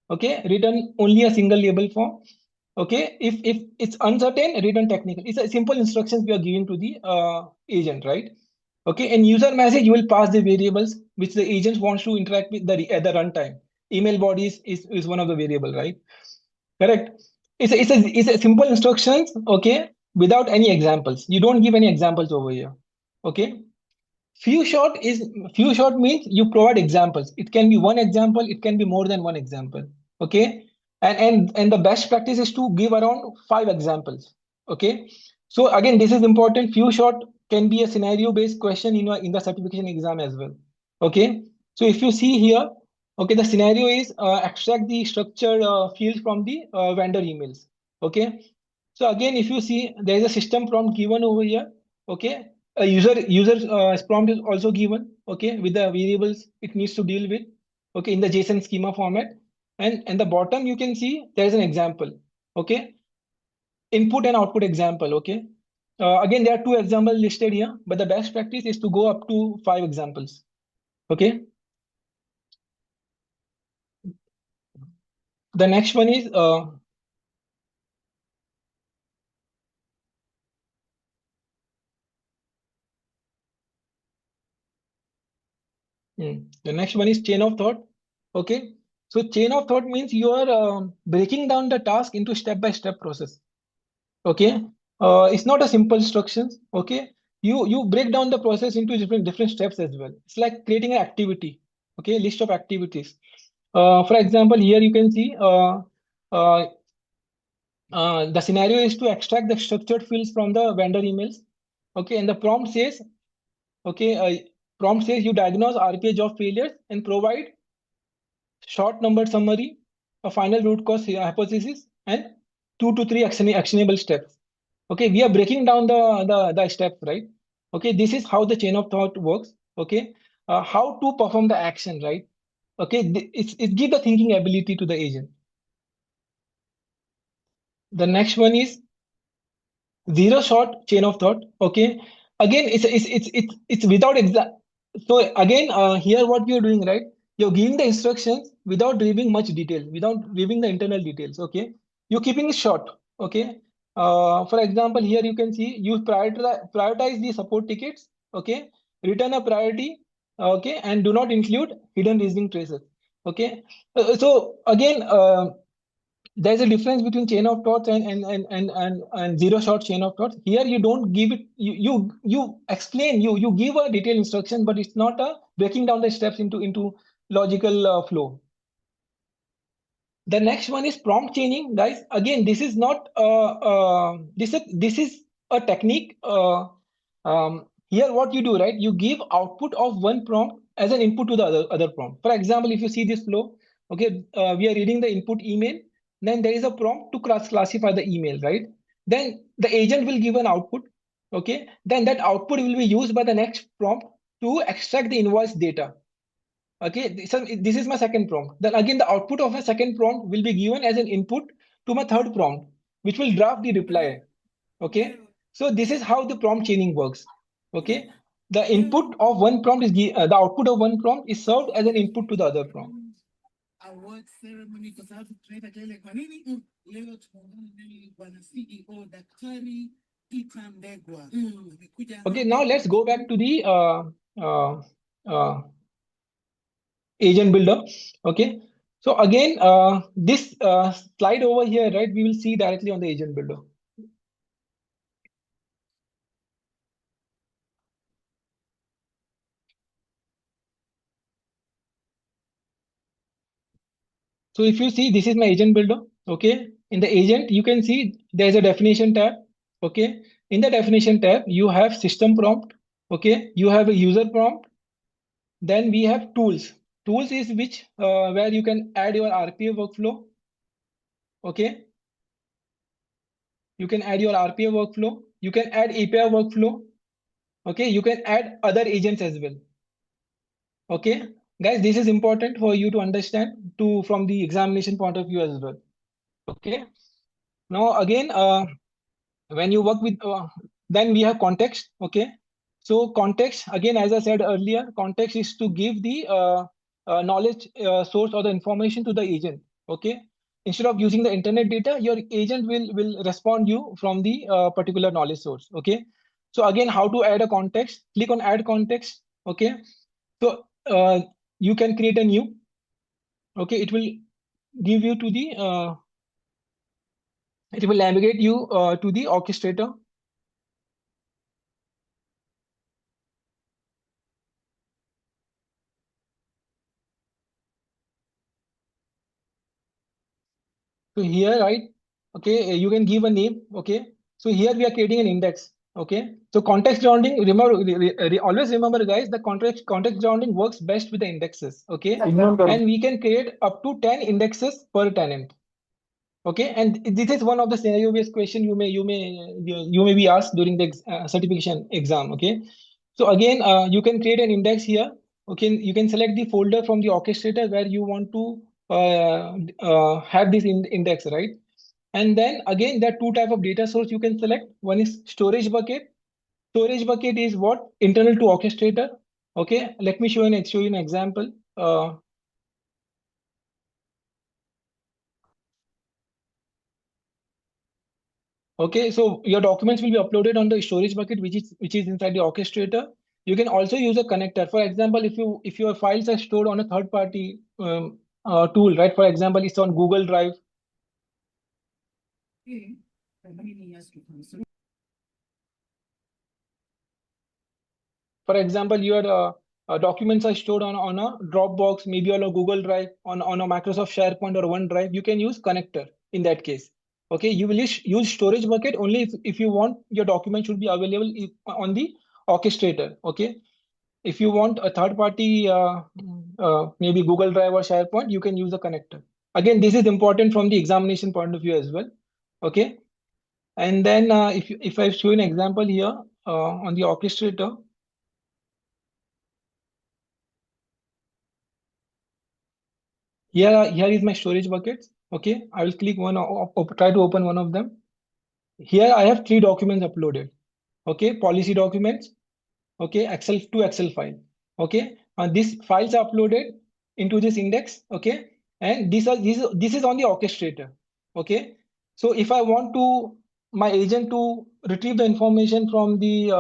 Okay, written only a single label form. Okay, if it's uncertain, written technical. It's a simple instructions we are giving to the agent, right? Okay, in user message, you will pass the variables which the agent wants to interact with at the runtime. Email bodies is one of the variable, right? Correct. It's a simple instructions, okay, without any examples. You don't give any examples over here. Okay. Few short means you provide examples. It can be one example, it can be more than one example. Okay. And the best practice is to give around five examples. Okay. So again, this is important. Few short can be a scenario-based question in the certification exam as well. Okay. So if you see here, okay, the scenario is extract the structured fields from the vendor emails. Okay. So again, if you see, there is a system prompt given over here. Okay, a user prompt is also given. Okay, with the variables it needs to deal with. Okay, in the JSON schema format, and the bottom you can see there is an example. Okay, input and output example. Okay, again there are two examples listed here, but the best practice is to go up to five examples. Okay, the next one is the next one is chain of thought. Okay, so chain of thought means you are breaking down the task into step-by-step process. Okay, it's not a simple instructions. Okay, you break down the process into different steps as well. It's like creating an activity. Okay, list of activities. For example, here you can see uh, the scenario is to extract the structured fields from the vendor emails. Okay, and the prompt says, okay, prompt says you diagnose RPA job failures and provide short numbered summary, a final root cause hypothesis, and 2 to 3 actionable steps. Okay, we are breaking down the steps, right? Okay, this is how the chain of thought works. Okay, how to perform the action, right? Okay, it gives the thinking ability to the agent. The next one is zero shot chain of thought. Okay, again it's without exact. So again, here what you're doing, right? You're giving the instructions without giving much detail, without giving the internal details. Okay, you're keeping it short. Okay, for example, here you can see you prioritize the support tickets. Okay, return a priority. okay, and do not include hidden reasoning traces. Okay, so again, there's a difference between chain of thoughts and zero shot chain of thoughts. Here you don't give it, you explain, you give a detailed instruction, but it's not a breaking down the steps into logical flow. The next one is prompt chaining, guys. Again, this is not this is a technique. Here, what you do, right? You give output of one prompt as an input to the other prompt. For example, if you see this flow, okay, we are reading the input email. Then there is a prompt to classify the email, right? Then the agent will give an output. Okay. Then that output will be used by the next prompt to extract the invoice data. Okay, so this is my second prompt. Then again, the output of a second prompt will be given as an input to my third prompt, which will draft the reply. Okay, so this is how the prompt chaining works. Okay, the input of one prompt is the output of one prompt is served as an input to the other prompt. Award ceremony kwa sababu tunaita kelele kwa nini leo tunaongana naye bwana CEO Daktari Peter Ndegwa. Okay, now let's go back to the uh, agent builder. Okay, so again, this slide over here, right, we will see directly on the agent builder. So if you see, this is my agent builder. Okay, in the agent, you can see there's a definition tab. Okay, in the definition tab, you have system prompt. Okay, you have a user prompt. Then we have tools. Tools is which where you can add your RPA workflow. Okay, you can add your RPA workflow. You can add API workflow. Okay, you can add other agents as well. Okay, guys, this is important for you to understand from the examination point of view as well. Okay, now again, when you work with then we have context. Okay, so context, again, as I said earlier, context is to give the knowledge source or the information to the agent. Okay, instead of using the internet data, your agent will respond you from the particular knowledge source. Okay, so again, how to add a context? Click on add context. Okay, so you can create a new. Okay, it will give you to the it will navigate you to the orchestrator. So here, right, okay, you can give a name. Okay, so here we are creating an index. Okay, so context grounding, remember, always remember, guys, the context grounding works best with the indexes. Okay, and we can create up to 10 indexes per tenant. Okay, and this is one of the scenario based question you may be asked during the certification exam. Okay, so again, you can create an index here. Okay, you can select the folder from the orchestrator where you want to have this index, right? And then again, there are two type of data source you can select. One is storage bucket. Storage bucket is what? Internal to orchestrator. Okay, let me show you an example. Okay, so your documents will be uploaded on the storage bucket, which is inside the orchestrator. You can also use a connector. For example, if your files are stored on a third party tool, right? For example, it's on Google Drive. For example, your documents are stored on a Dropbox, maybe on a Google Drive, on a Microsoft SharePoint or OneDrive. You can use connector in that case. Okay, you will use storage bucket only if you want your document should be available on the orchestrator. Okay, if you want a third party, maybe Google Drive or SharePoint, you can use a connector. Again, this is important from the examination point of view as well. Okay, and then if I show an example here on the orchestrator. Here is my storage buckets. Okay, I will click one, try to open one of them. Here I have 3 documents uploaded. Okay, policy documents. Okay, Excel to Excel file. Okay, and these files are uploaded into this index. Okay, and this is on the orchestrator. Okay, so if I want my agent to retrieve the information from the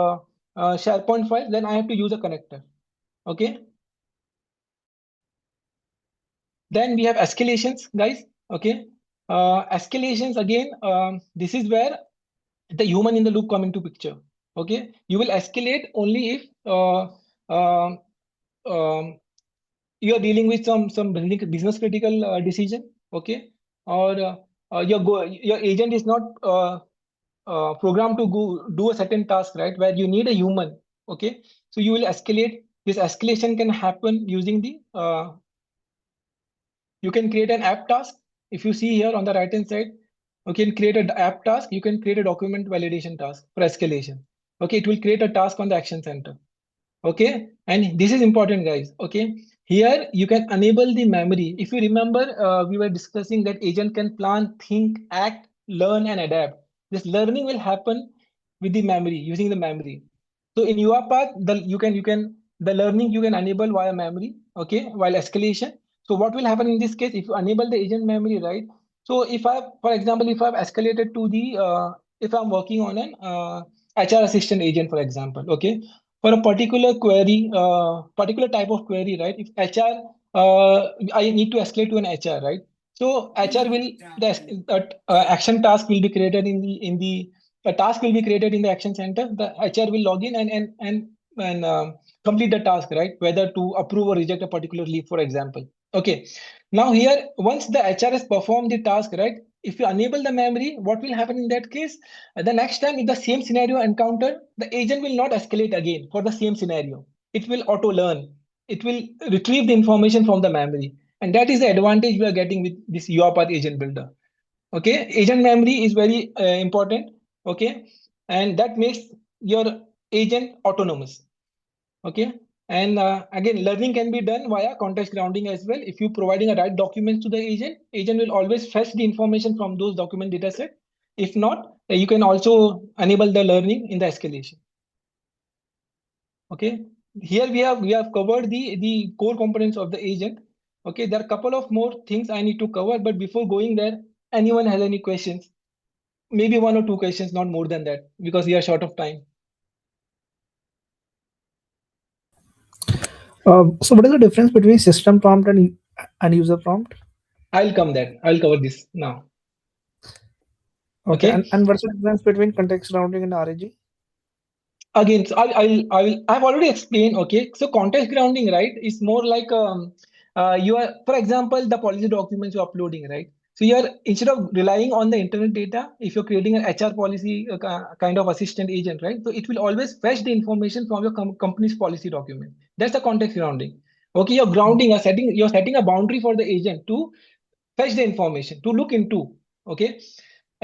SharePoint file, then I have to use a connector. Okay. Then we have escalations, guys. Okay. Escalations again, this is where the human in the loop come into picture. Okay. You will escalate only if um, um, you are dealing with some business critical decision. Okay. Or your agent is not programmed to go do a certain task, right? Where you need a human. Okay. So you will escalate. This escalation can happen using the you can create an app task. If you see here on the right hand side, you can create an app task. You can create a document validation task for escalation. Okay, it will create a task on the action center. Okay, and this is important, guys. Okay, here you can enable the memory. If you remember, we were discussing that agent can plan, think, act, learn, and adapt. This learning will happen with the memory, using the memory. So in UiPath, you can the learning you can enable via memory. Okay, while escalation. So what will happen in this case if you enable the agent memory, right? So if I, for example, if I've escalated to the if I'm working on an HR assistant agent, for example, okay, for a particular query, particular type of query, right? If HR, I need to escalate to an HR, right? So HR will action task will be created in the a task will be created in the action center. The HR will log in and complete the task, right? Whether to approve or reject a particular leave, for example. Okay. Now here, once the HR has performed the task, right? If you enable the memory, what will happen in that case? The next time if the same scenario encounter, the agent will not escalate again for the same scenario. It will auto learn. It will retrieve the information from the memory. And that is the advantage we are getting with this UiPath agent builder. Okay, agent memory is very important. Okay, and that makes your agent autonomous. Okay, and again, learning can be done via context grounding as well. If you providing a right documents to the agent, agent will always fetch the information from those document data set. If not, you can also enable the learning in the escalation. Okay, here we have covered the core components of the agent. Okay, there are a couple of more things I need to cover, but before going there, anyone has any questions? Maybe one or two questions, not more than that, because we are short of time. So what is the difference between system prompt and user prompt? I'll come there. I'll cover this now. Okay, Okay. and what's the difference between context rounding and RAG? Again, so I've already explained. Okay, so context grounding, right, is more like you are, for example, the policy documents you're uploading, right? So you're, instead of relying on the internet data, if you're creating an HR policy kind of assistant agent, right? So it will always fetch the information from your company's policy document. That's the context grounding. Okay, you're grounding, you're setting a boundary for the agent to fetch the information, to look into. Okay,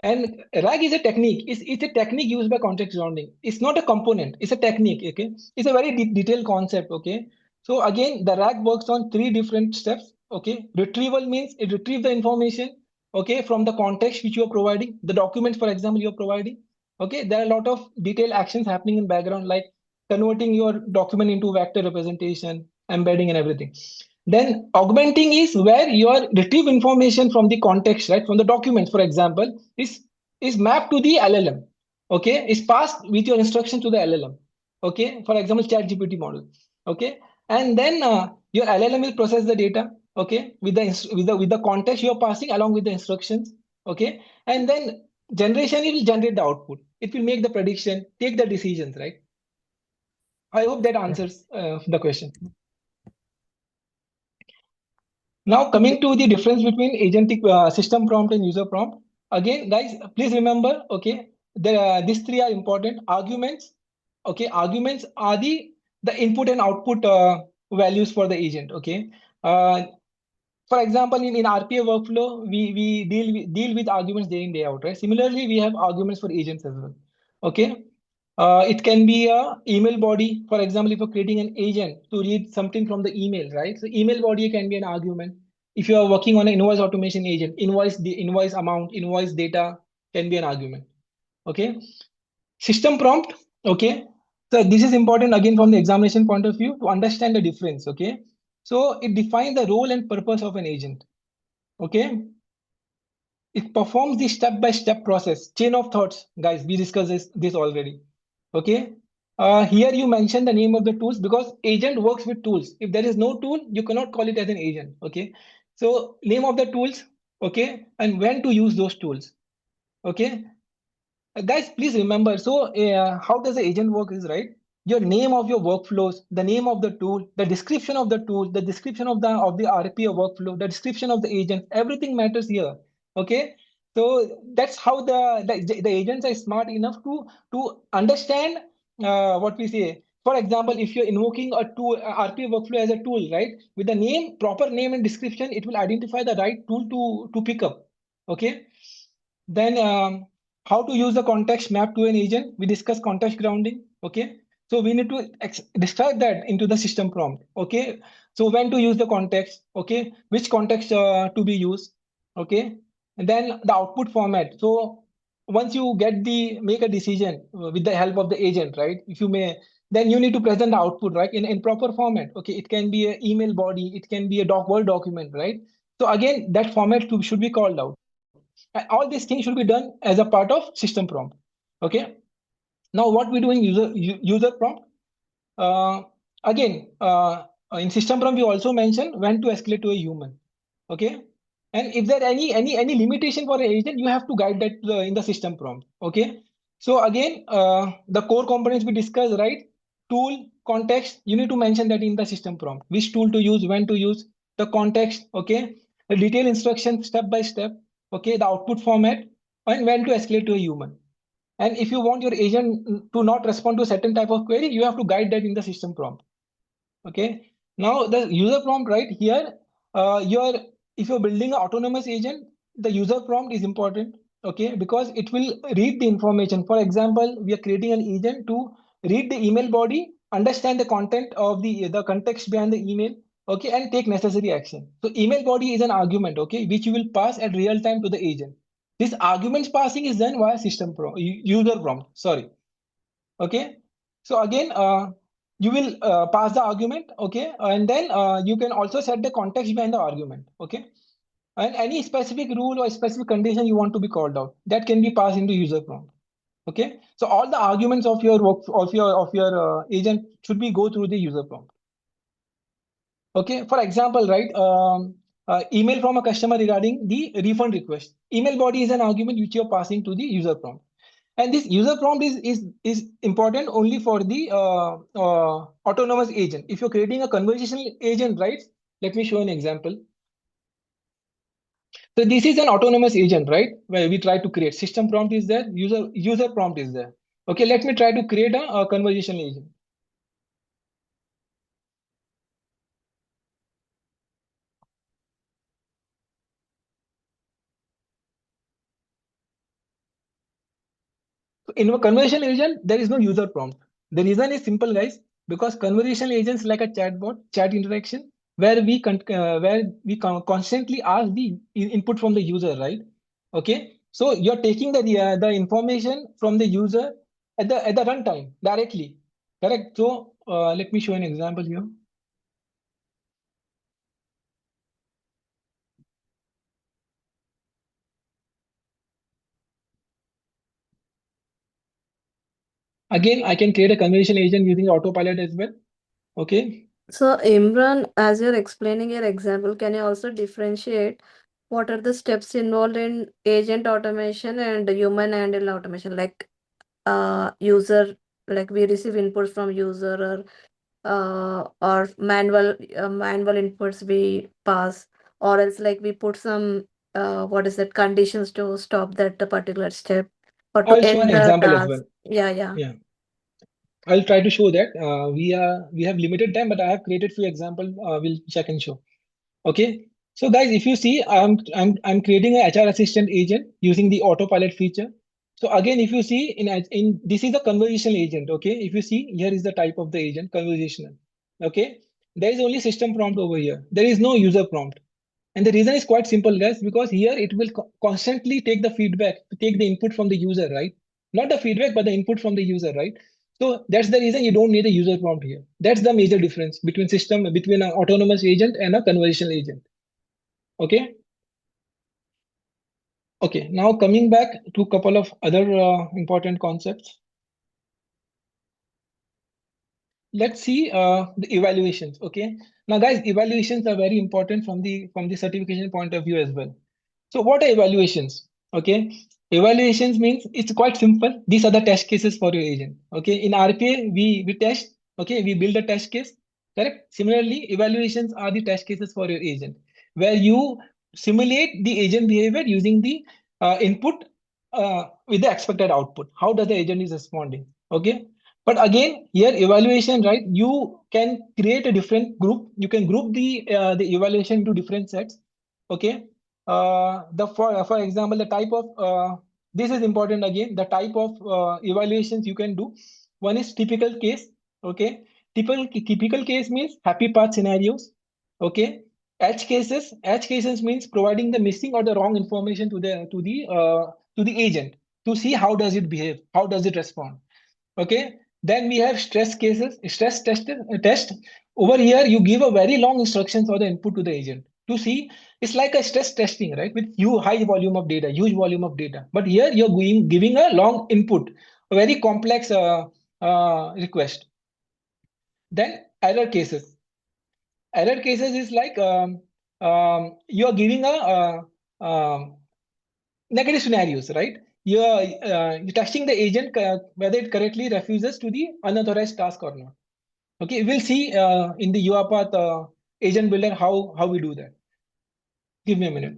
and RAG is a technique. It's a technique used by context grounding. It's not a component. It's a technique. Okay, it's a very detailed concept. Okay, so again, the RAG works on three different steps. Okay, retrieval means it retrieves the information. Okay, from the context which you are providing, the documents, for example, you are providing. Okay, there are a lot of detailed actions happening in background, like converting your document into vector representation, embedding, and everything. Then augmenting is where you are retrieve information from the context, right? From the documents, for example, is mapped to the LLM. Okay, is passed with your instruction to the LLM. Okay, for example, Chat GPT model. Okay, and then your LLM will process the data. Okay, with the context you are passing along with the instructions. Okay, and then generation, it will generate the output. It will make the prediction, take the decisions, right? I hope that answers the question. Now coming to the difference between agentic system prompt and user prompt. Again, guys, please remember, okay, these three are important. Arguments, okay, arguments are the input and output values for the agent. Okay, uh, for example, in RPA workflow, we deal with arguments day in day out, right? Similarly, we have arguments for agents as well. Okay, it can be a email body. For example, if you're creating an agent to read something from the email, right? So email body can be an argument. If you are working on an invoice automation agent, invoice amount, invoice data can be an argument. Okay. System prompt. Okay. So this is important again from the examination point of view to understand the difference. Okay. So it defines the role and purpose of an agent. Okay. It performs the step-by-step process, chain of thoughts. Guys, we discussed this already. Okay. Here you mention the name of the tools because agent works with tools. If there is no tool, you cannot call it as an agent. Okay. So name of the tools. Okay. And when to use those tools. Okay. Guys, please remember. So how does the agent work is right? Your name of your workflows, the name of the tool, the description of the tool, the description of the RPA workflow, the description of the agent, everything matters here. Okay. So that's how the agents are smart enough to understand what we say. For example, if you're invoking a tool, RPA workflow as a tool, right? With the name, proper name and description, it will identify the right tool to pick up. Okay. Then how to use the context map to an agent. We discuss context grounding. Okay. So we need to describe that into the system prompt. Okay. So when to use the context. Okay. Which context to be used. Okay. And then the output format. So once you make a decision with the help of the agent, right? If you may, then you need to present the output, right? In proper format. Okay. It can be an email body. It can be a Word document, right? So again, that format should be called out. All these things should be done as a part of system prompt. Okay. Now what we do in user prompt. Uh, Again, in system prompt, we also mention when to escalate to a human. Okay. And if there any limitation for an agent, you have to guide that in the system prompt. Okay. So again, the core components we discussed, right? Tool, context, you need to mention that in the system prompt. Which tool to use, when to use, the context, okay? The detailed instruction step by step, okay? The output format, and when to escalate to a human. And if you want your agent to not respond to a certain type of query, you have to guide that in the system prompt. Okay. Now the user prompt right here, your if you're building an autonomous agent, the user prompt is important. Okay, because it will read the information. For example, we are creating an agent to read the email body, understand the content of the context behind the email. Okay, and take necessary action. So email body is an argument. Okay, which you will pass at real time to the agent. This arguments passing is done via system prompt, user prompt. Sorry. Okay. So again, you will pass the argument. Okay. And then you can also set the context behind the argument. Okay. And any specific rule or specific condition you want to be called out, that can be passed into user prompt. Okay. So all the arguments of your work of your agent should be go through the user prompt. Okay. For example, right, email from a customer regarding the refund request. Email body is an argument which you're passing to the user prompt. And this user prompt is important only for the autonomous agent. If you're creating a conversational agent, right? Let me show an example. So this is an autonomous agent, right? Where we try to create system prompt is there, user prompt is there. Okay, let me try to create a conversational agent. So in a conversational agent, there is no user prompt. The reason is simple, guys, because conversational agents like a chatbot, chat interaction, where we constantly ask the input from the user, right? Okay, so you're taking the information from the user at the runtime directly, correct? So let me show an example here. Again, I can create a conversation agent using autopilot as well. Okay. So, Imran, as you're explaining your example, can you also differentiate what are the steps involved in agent automation and human handled automation? Like, user, like we receive inputs from user, or manual inputs we pass, or else like we put some what is that, conditions to stop that particular step or to I'll show an end the example as well. task. Yeah. Yeah, I'll try to show that. We have limited time, but I have created few example. We'll check and show. Okay. So guys, if you see, I'm creating a HR assistant agent using the autopilot feature. So again, if you see in this is a conversational agent. Okay. If you see, here is the type of the agent, conversational. Okay. There is only system prompt over here. There is no user prompt. And the reason is quite simple, guys, because here it will constantly take the feedback, take the input from the user, right? Not the feedback, but the input from the user, right? So that's the reason you don't need a user prompt here. That's the major difference between an autonomous agent and a conversational agent. Okay. Okay. Now coming back to a couple of other important concepts. let's see the evaluations. Okay. Now, guys, evaluations are very important from the certification point of view as well. So what are evaluations? Okay. Evaluations means it's quite simple. These are the test cases for your agent. Okay. In RPA, we test. Okay. We build a test case. Correct. Similarly, evaluations are the test cases for your agent, where you simulate the agent behavior using the input with the expected output. How does the agent is responding? Okay. But again, here evaluation, right? You can create a different group. You can group the evaluation into different sets. Okay. For example, the type of this is important again. The type of evaluations you can do. One is typical case. Okay. Typical case means happy path scenarios. Okay. Edge cases means providing the missing or the wrong information to the agent to see how does it behave, how does it respond. Okay. Then we have stress cases, test. Over here, you give a very long instructions or the input to the agent to see. It's like a stress testing, right? With high volume of data, huge volume of data. But here you're giving a long input, a very complex request. Then error cases. Error cases is like you are giving negative scenarios, right? You're testing the agent whether it correctly refuses to the unauthorized task or not. Okay, we'll see in the UiPath agent builder how we do that. Give me a minute.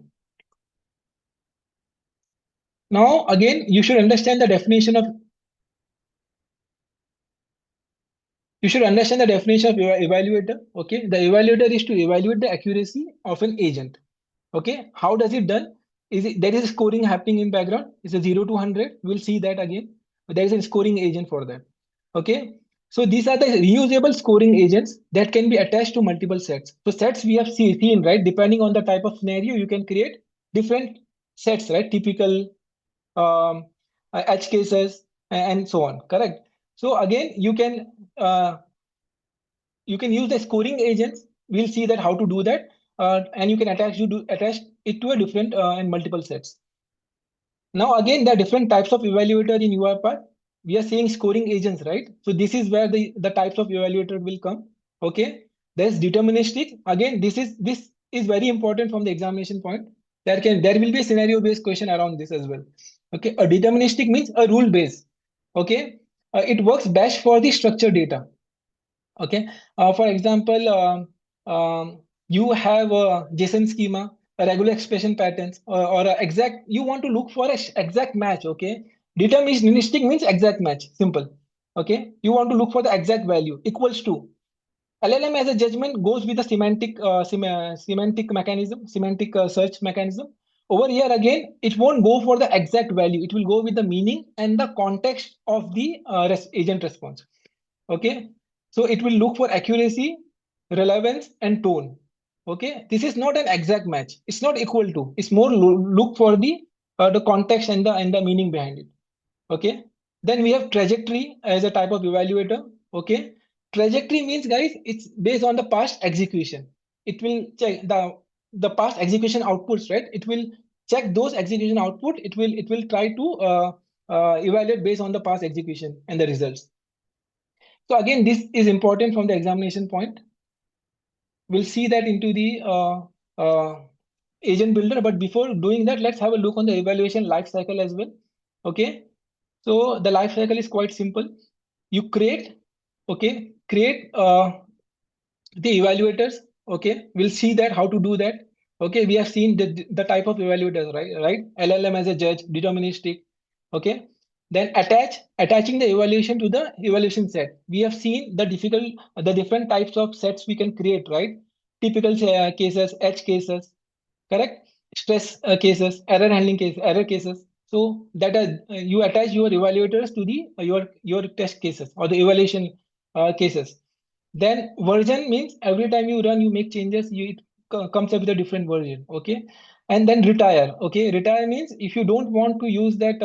Now, again, you should understand the definition of evaluator. Okay, the evaluator is to evaluate the accuracy of an agent. Okay, how does it done? There is a scoring happening in background? It's a 0 to 100. We'll see that again. But there is a scoring agent for that. Okay, so these are the reusable scoring agents that can be attached to multiple sets. So sets we have seen, right? Depending on the type of scenario, you can create different sets, right? Typical, edge cases, and so on. Correct. So again, you can use the scoring agents. We'll see that how to do that, and you can attach it to a different and multiple sets. Now again, there are different types of evaluator in UiPath. We are seeing scoring agents, right? So this is where the types of evaluator will come. Okay, there's deterministic. Again, this is very important from the examination point. There will be a scenario based question around this as well. Okay, a deterministic means a rule based. Okay, it works best for the structured data. Okay, for example, you have a JSON schema, a regular expression patterns, or a exact. You want to look for a exact match. Okay, deterministic means exact match. Simple. Okay, you want to look for the exact value equals to. LLM as a judgment goes with the semantic mechanism, semantic search mechanism. Over here again, it won't go for the exact value. It will go with the meaning and the context of the agent response. Okay, so it will look for accuracy, relevance, and tone. Okay, this is not an exact match. It's not equal to. It's more look for the context and the meaning behind it. Okay, then we have trajectory as a type of evaluator. Okay, trajectory means, guys, it's based on the past execution. It will check the past execution outputs, right? It will check those execution output. It will try to evaluate based on the past execution and the results. So again, this is important from the examination point. We'll see that into the agent builder. But before doing that, let's have a look on the evaluation lifecycle as well. Okay. So the lifecycle is quite simple. You create the evaluators. Okay. We'll see that how to do that. Okay. We have seen the type of evaluators, right? LLM as a judge, deterministic. Okay. Then attaching the evaluation to the evaluation set. We have seen the different types of sets we can create, right? Typical cases, edge cases, correct? Stress cases, error cases. So that you attach your evaluators to the your test cases or the evaluation cases. Then version means every time you run, you make changes, it comes up with a different version. Okay, and then retire. Okay, retire means if you don't want to use that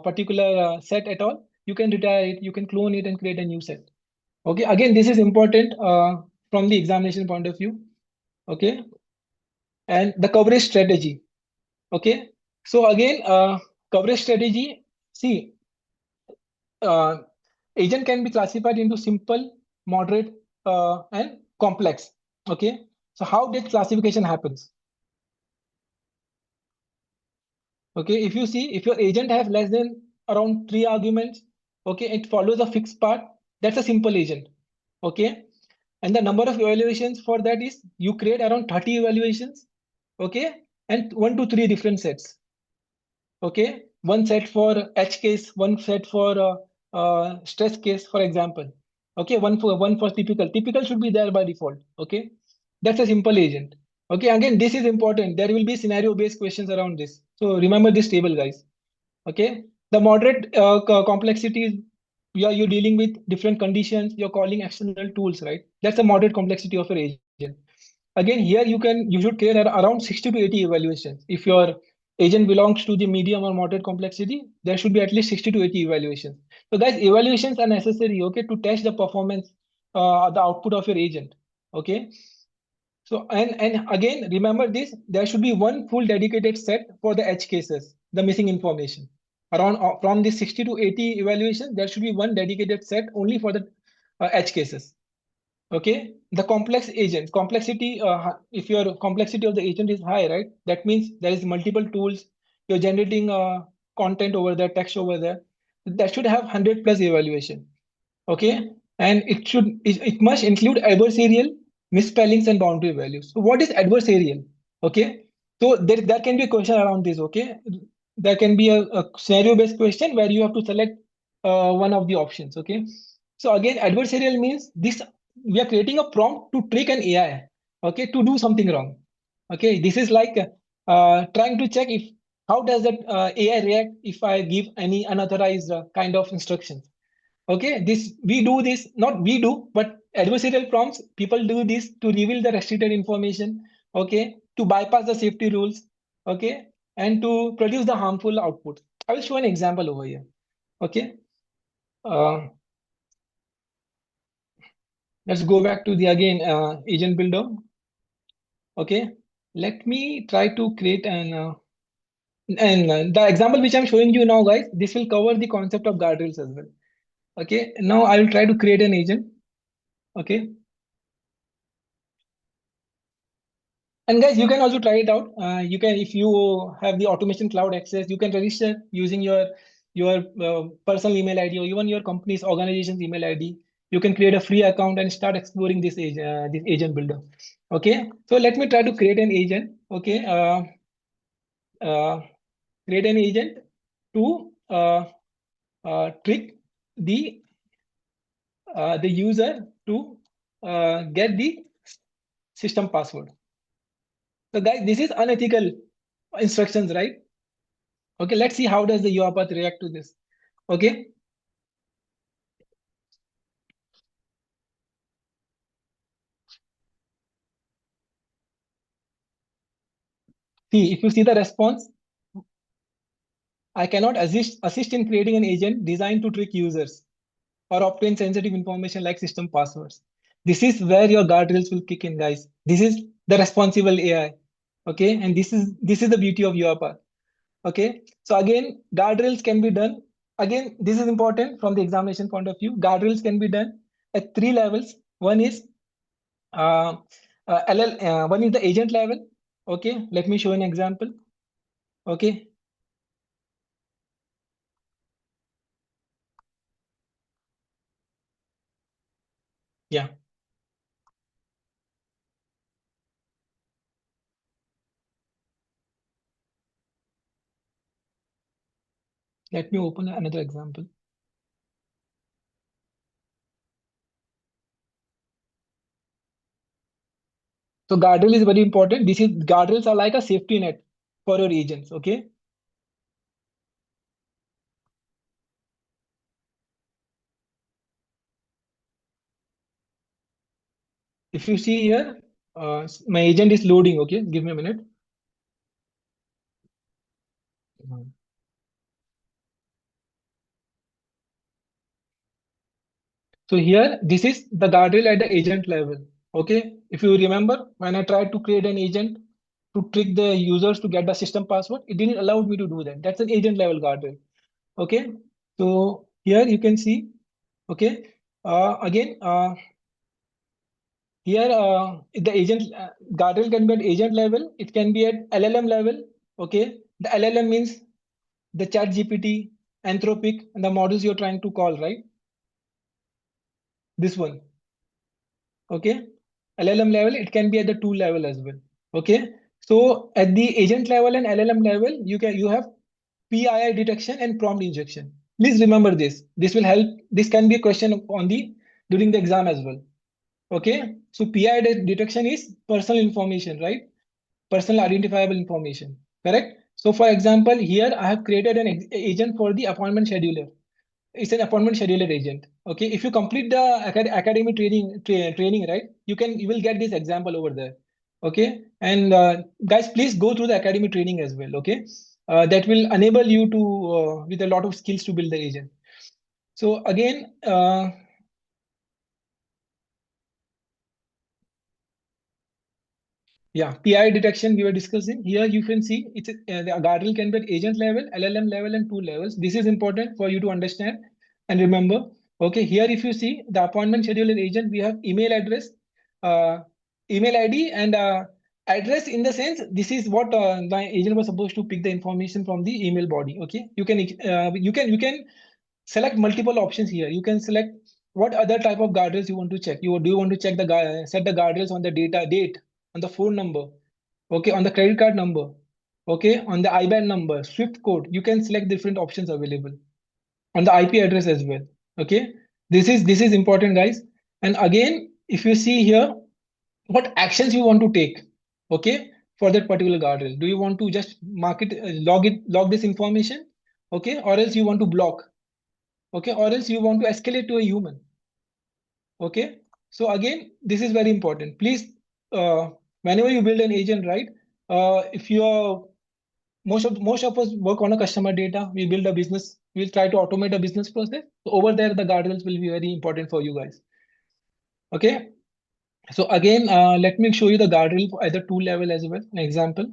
particular set at all, you can retire it, you can clone it and create a new set. Okay, again, this is important from the examination point of view. Okay, and the coverage strategy. Okay, so again, coverage strategy. See, agent can be classified into simple, moderate, and complex. Okay, so how did classification happens? Okay, if you see, if your agent has less than around 3 arguments, okay, it follows a fixed path. That's a simple agent. Okay, and the number of evaluations for that is you create around 30 evaluations. Okay, and 1 to 3 different sets. Okay, one set for edge case, one set for stress case, for example. Okay, one for typical. Typical should be there by default. Okay, that's a simple agent. Okay, again, this is important. There will be scenario-based questions around this. So remember this table, guys. Okay, the moderate complexity is you're dealing with different conditions. You're calling external tools, right? That's a moderate complexity of your agent. Again, here you should create around 60 to 80 evaluations. If your agent belongs to the medium or moderate complexity, there should be at least 60 to 80 evaluations. So guys, evaluations are necessary, okay, to test the performance, the output of your agent. Okay. So and again, remember this, there should be one full dedicated set for the edge cases, the missing information. Around from the 60 to 80 evaluation, there should be one dedicated set only for the edge cases. Okay, the complex agent complexity, if your complexity of the agent is high, right, that means there is multiple tools, you're generating content over there, text over there, that should have 100 plus evaluation. Okay, and it must include adversarial, misspellings, and boundary values. So what is adversarial? Okay, so there can be a question around this. Okay, there can be a scenario based question where you have to select one of the options. Okay, so again, adversarial means this, we are creating a prompt to trick an AI, okay, to do something wrong. Okay, this is like trying to check if how does that AI react if I give any unauthorized kind of instructions. Okay, this we do this, not we do, but adversarial prompts, people do this to reveal the restricted information, okay, to bypass the safety rules, okay, and to produce the harmful output. I will show an example over here. Okay. Uh, let's go back to the again agent builder. Okay, let me try to create an the example which I'm showing you now, guys, this will cover the concept of guardrails as well. Okay, now I will try to create an agent. Okay, and guys, you can also try it out. You can, if you have the automation cloud access, you can register using your personal email ID or even your company's organization's email ID. You can create a free account and start exploring this agent builder. Okay, so let me try to create an agent. Okay, uh, create an agent to trick the user to get the system password. So guys, this is unethical instructions, right? Okay, let's see how does the UiPath react to this. Okay. See, if you see the response, I cannot assist in creating an agent designed to trick users or obtain sensitive information like system passwords. This is where your guardrails will kick in, guys. This is the responsible AI. Okay, and this is the beauty of UiPath. Okay, so again, guardrails can be done. Again, this is important from the examination point of view. Guardrails can be done at 3 levels. One is one is the agent level. Okay, let me show an example. Okay. Yeah. Let me open another example. So guardrail is very important. This is guardrails are like a safety net for your agents. Okay. If you see here, my agent is loading. Okay, give me a minute. So here, this is the guardrail at the agent level. Okay. If you remember, when I tried to create an agent to trick the users to get the system password, it didn't allow me to do that. That's an agent level guardrail. Okay. So here you can see. Okay. Again, here the agent guardrail can be at agent level, it can be at LLM level. Okay, the LLM means the chat GPT, Anthropic, and the models you're trying to call, right? This one. Okay, LLM level, it can be at the tool level as well. Okay, so at the agent level and LLM level, you have PII detection and prompt injection. Please remember this. This will help. This can be a question on the during the exam as well. Okay, so PII detection is personal information, right? Personal identifiable information, correct? So for example, here I have created an agent for the appointment scheduler. It's an appointment scheduler agent. Okay, if you complete the academy training, right, you will get this example over there. Okay, and guys, please go through the academy training as well. Okay, that will enable you to with a lot of skills to build the agent. So again, yeah, PI detection we were discussing. Here you can see it's the guardrail can be at agent level, LLM level, and tool levels. This is important for you to understand and remember. Okay, here if you see the appointment scheduler agent, we have email address, uh, email ID, and address in the sense this is what the agent was supposed to pick the information from the email body. Okay, you can select multiple options here. You can select what other type of guardrails you want to check. Do you want to check the set the guardrails on the date, on the phone number, okay, on the credit card number, okay, on the IBAN number, SWIFT code. You can select different options available on the IP address as well. Okay, this is important, guys. And again, if you see here, what actions you want to take, okay, for that particular guardrail. Do you want to just mark it, log this information, okay, or else you want to block, okay, or else you want to escalate to a human. Okay, so again, this is very important. Please, whenever you build an agent, right, if you are most of us work on a customer data, we build a business, we'll try to automate a business process. So over there, the guardrails will be very important for you guys. Okay, so again, let me show you the guardrail at the tool level as well. An example,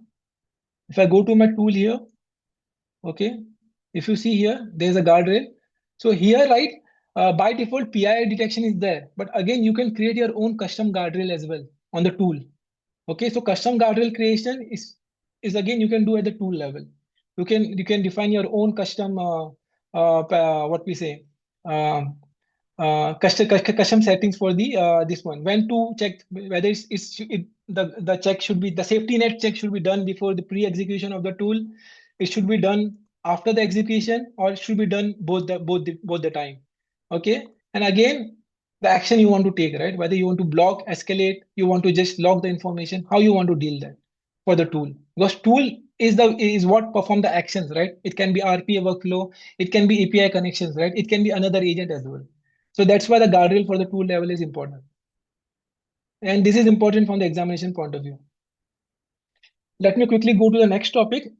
if I go to my tool here, okay, if you see here, there's a guardrail. So here, right, by default, PII detection is there. But again, you can create your own custom guardrail as well on the tool. Okay, so custom guardrail creation is again you can do at the tool level. You can define your own custom what we say custom settings for the this one. When to check whether the check should be the safety net check should be done before the pre-execution of the tool. It should be done after the execution, or it should be done both the time. Okay, and again, the action you want to take, right? Whether you want to block, escalate, you want to just log the information, how you want to deal that for the tool. Because tool is what perform the actions, right? It can be RPA workflow, it can be API connections, right? It can be another agent as well. So that's why the guardrail for the tool level is important. And this is important from the examination point of view. Let me quickly go to the next topic.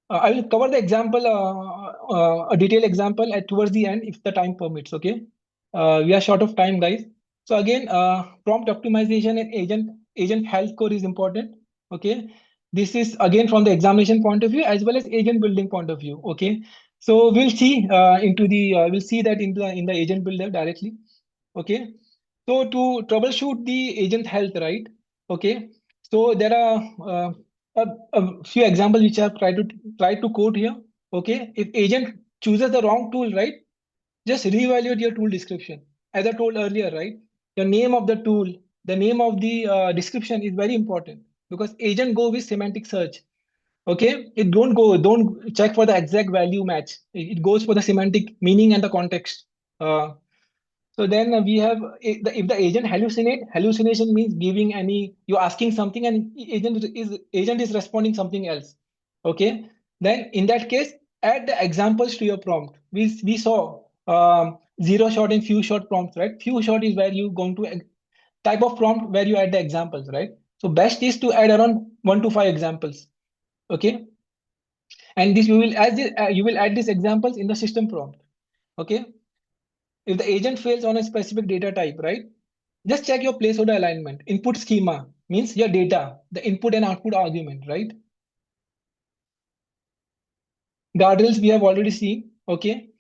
I will cover the example, a detailed example towards the end if the time permits. Okay, we are short of time, guys. So again, prompt optimization and agent health core is important. Okay, this is again from the examination point of view as well as agent building point of view. Okay, so we'll see we'll see that in the agent builder directly. Okay, so to troubleshoot the agent health, right? Okay, so there are a few examples which I have tried to quote here. Okay, if agent chooses the wrong tool, right, just reevaluate your tool description. As I told earlier, right, the name of the tool, the name of the description is very important because agent go with semantic search. Okay, it don't check for the exact value match. It goes for the semantic meaning and the context. So then we have if the agent hallucination means giving you're asking something and agent is responding something else. Okay, then in that case, add the examples to your prompt. We saw zero shot and few shot prompts, right? Few shot is where you going to type of prompt where you add the examples, right? So best is to add around 1 to 5 examples. Okay, and this you will add these examples in the system prompt. Okay, if the agent fails on a specific data type, right? Just check your placeholder alignment. Input schema means your data, the input and output argument, right? Guardrails we have already seen. Okay.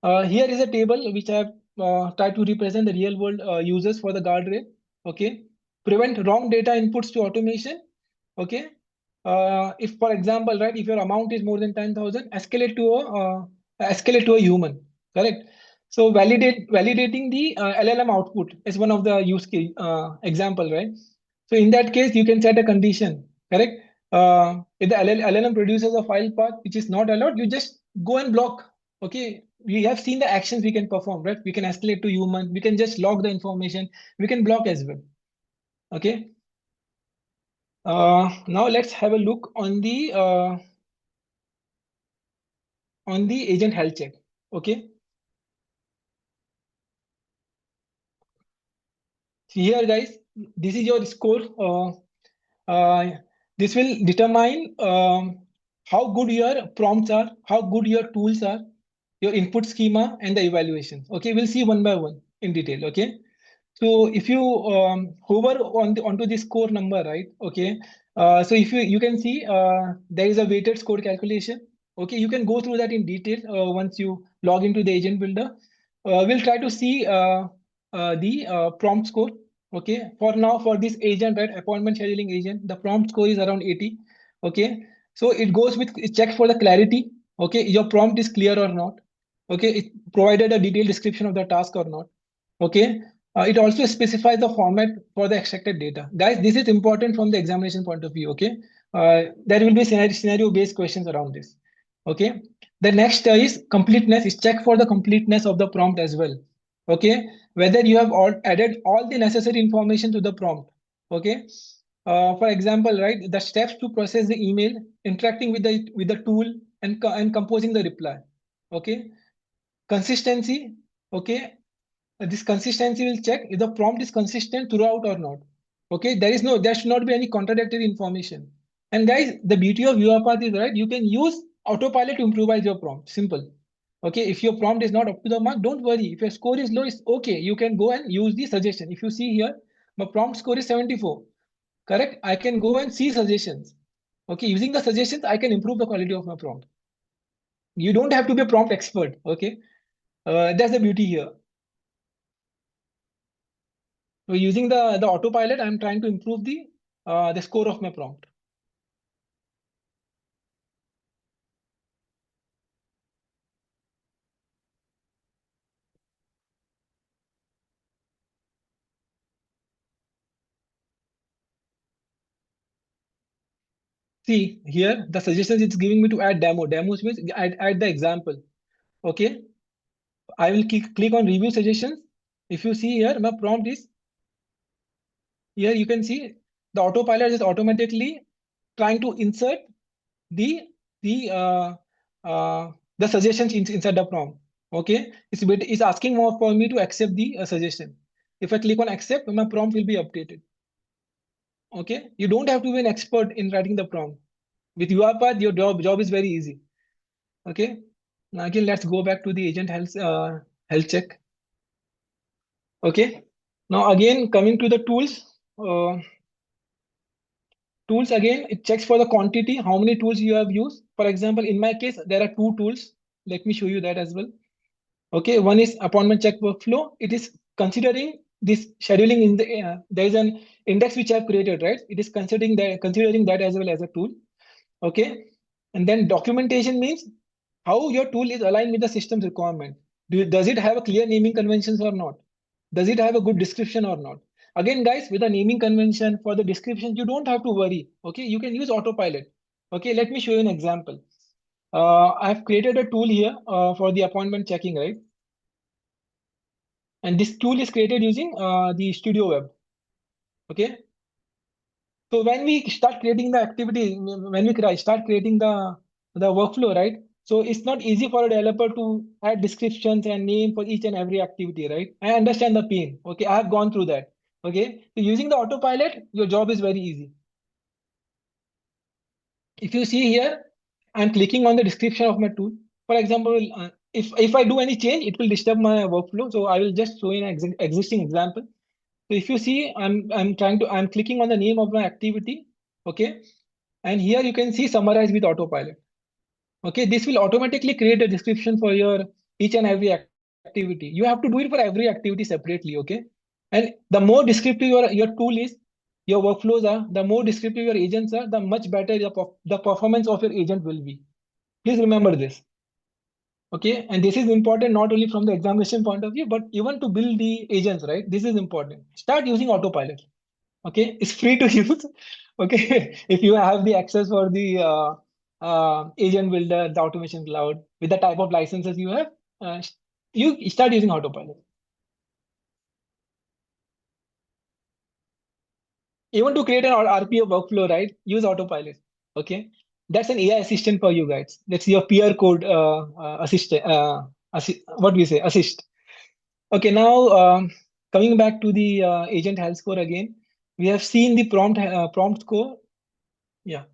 Here is a table which I have tried to represent the real world users for the guardrail. Okay. prevent wrong data inputs to automation. Okay. If, for example, right, if your amount is more than 10,000, escalate to a human, correct? So validating the LLM output is one of the use case example, right? So in that case, you can set a condition, correct? If the LLM produces a file path which is not allowed, you just go and block. Okay, we have seen the actions we can perform, right? We can escalate to human. We can just log the information. We can block as well. Okay. Now let's have a look on the agent health check. Okay. So here, guys, this is your score. This will determine how good your prompts are, how good your tools are, your input schema, and the evaluation. Okay, we'll see one by one in detail. Okay. So if you hover onto the score number, right? Okay. So if you can see there is a weighted score calculation. Okay, you can go through that in detail once you log into the agent builder. We'll try to see the prompt score. Okay, for now, for this agent, right, appointment scheduling agent, the prompt score is around 80. Okay, so it goes with, it checks for the clarity. Okay, your prompt is clear or not. Okay, it provided a detailed description of the task or not. Okay, it also specifies the format for the extracted data. Guys, this is important from the examination point of view. Okay, there will be scenario-based questions around this. Okay, the next is completeness. Is check for the completeness of the prompt as well. Okay, whether you have added all the necessary information to the prompt. Okay, for example, right, the steps to process the email, interacting with the tool, and composing the reply. Okay, consistency. Okay, this consistency will check if the prompt is consistent throughout or not. Okay, there should not be any contradictory information. And guys, the beauty of UiPath is, right, you can use autopilot to improvise your prompt. Simple. Okay, if your prompt is not up to the mark, don't worry. If your score is low, it's okay. You can go and use the suggestion. If you see here, my prompt score is 74. Correct? I can go and see suggestions. Okay, using the suggestions, I can improve the quality of my prompt. You don't have to be a prompt expert. Okay, that's the beauty here. So using the autopilot, I'm trying to improve the score of my prompt. See here, the suggestions it's giving me to add demo. Demos means add the example. Okay, I will click on review suggestions. If you see here, my prompt is here. You can see the autopilot is automatically trying to insert the the uh, the suggestions inside the prompt. Okay, it's asking more for me to accept the suggestion. If I click on accept, my prompt will be updated. Okay, you don't have to be an expert in writing the prompt. With UiPath, your job is very easy. Okay, now again, let's go back to the agent health check. Okay, now again, coming to the tools. Tools, again, it checks for the quantity, how many tools you have used. For example, in my case, there are 2 tools. Let me show you that as well. Okay, one is appointment check workflow. It is considering this scheduling in the there is an index which I have created, right? It is considering that as well as a tool. Okay, and then documentation means how your tool is aligned with the system's requirement. Does it have a clear naming conventions or not? Does it have a good description or not? Again, guys, with a naming convention for the description, you don't have to worry. Okay, you can use autopilot. Okay, let me show you an example. I've created a tool here for the appointment checking, right? And this tool is created using the Studio Web. Okay. So when we start creating the activity, when we start creating the workflow, right? So it's not easy for a developer to add descriptions and name for each and every activity, right? I understand the pain. Okay, I have gone through that. Okay, so using the autopilot, your job is very easy. If you see here, I'm clicking on the description of my tool. For example, if I do any change, it will disturb my workflow. So I will just show you an existing example. So if you see, I'm clicking on the name of my activity. Okay, and here you can see summarize with autopilot. Okay, this will automatically create a description for your each and every activity. You have to do it for every activity separately. Okay, and the more descriptive your tool is, your workflows are, the more descriptive your agents are, the much better the performance of your agent will be. Please remember this. Okay, and this is important not only from the examination point of view, but even to build the agents, right? This is important. Start using autopilot. Okay, it's free to use. Okay, if you have the access for the agent builder, the automation cloud, with the type of licenses you have, you start using autopilot. Even to create an RPA workflow, right? Use autopilot. Okay, that's an AI assistant for you guys. That's your peer code assistant. What we say, assist. Okay, now coming back to the agent health score again, we have seen the prompt score. Yeah,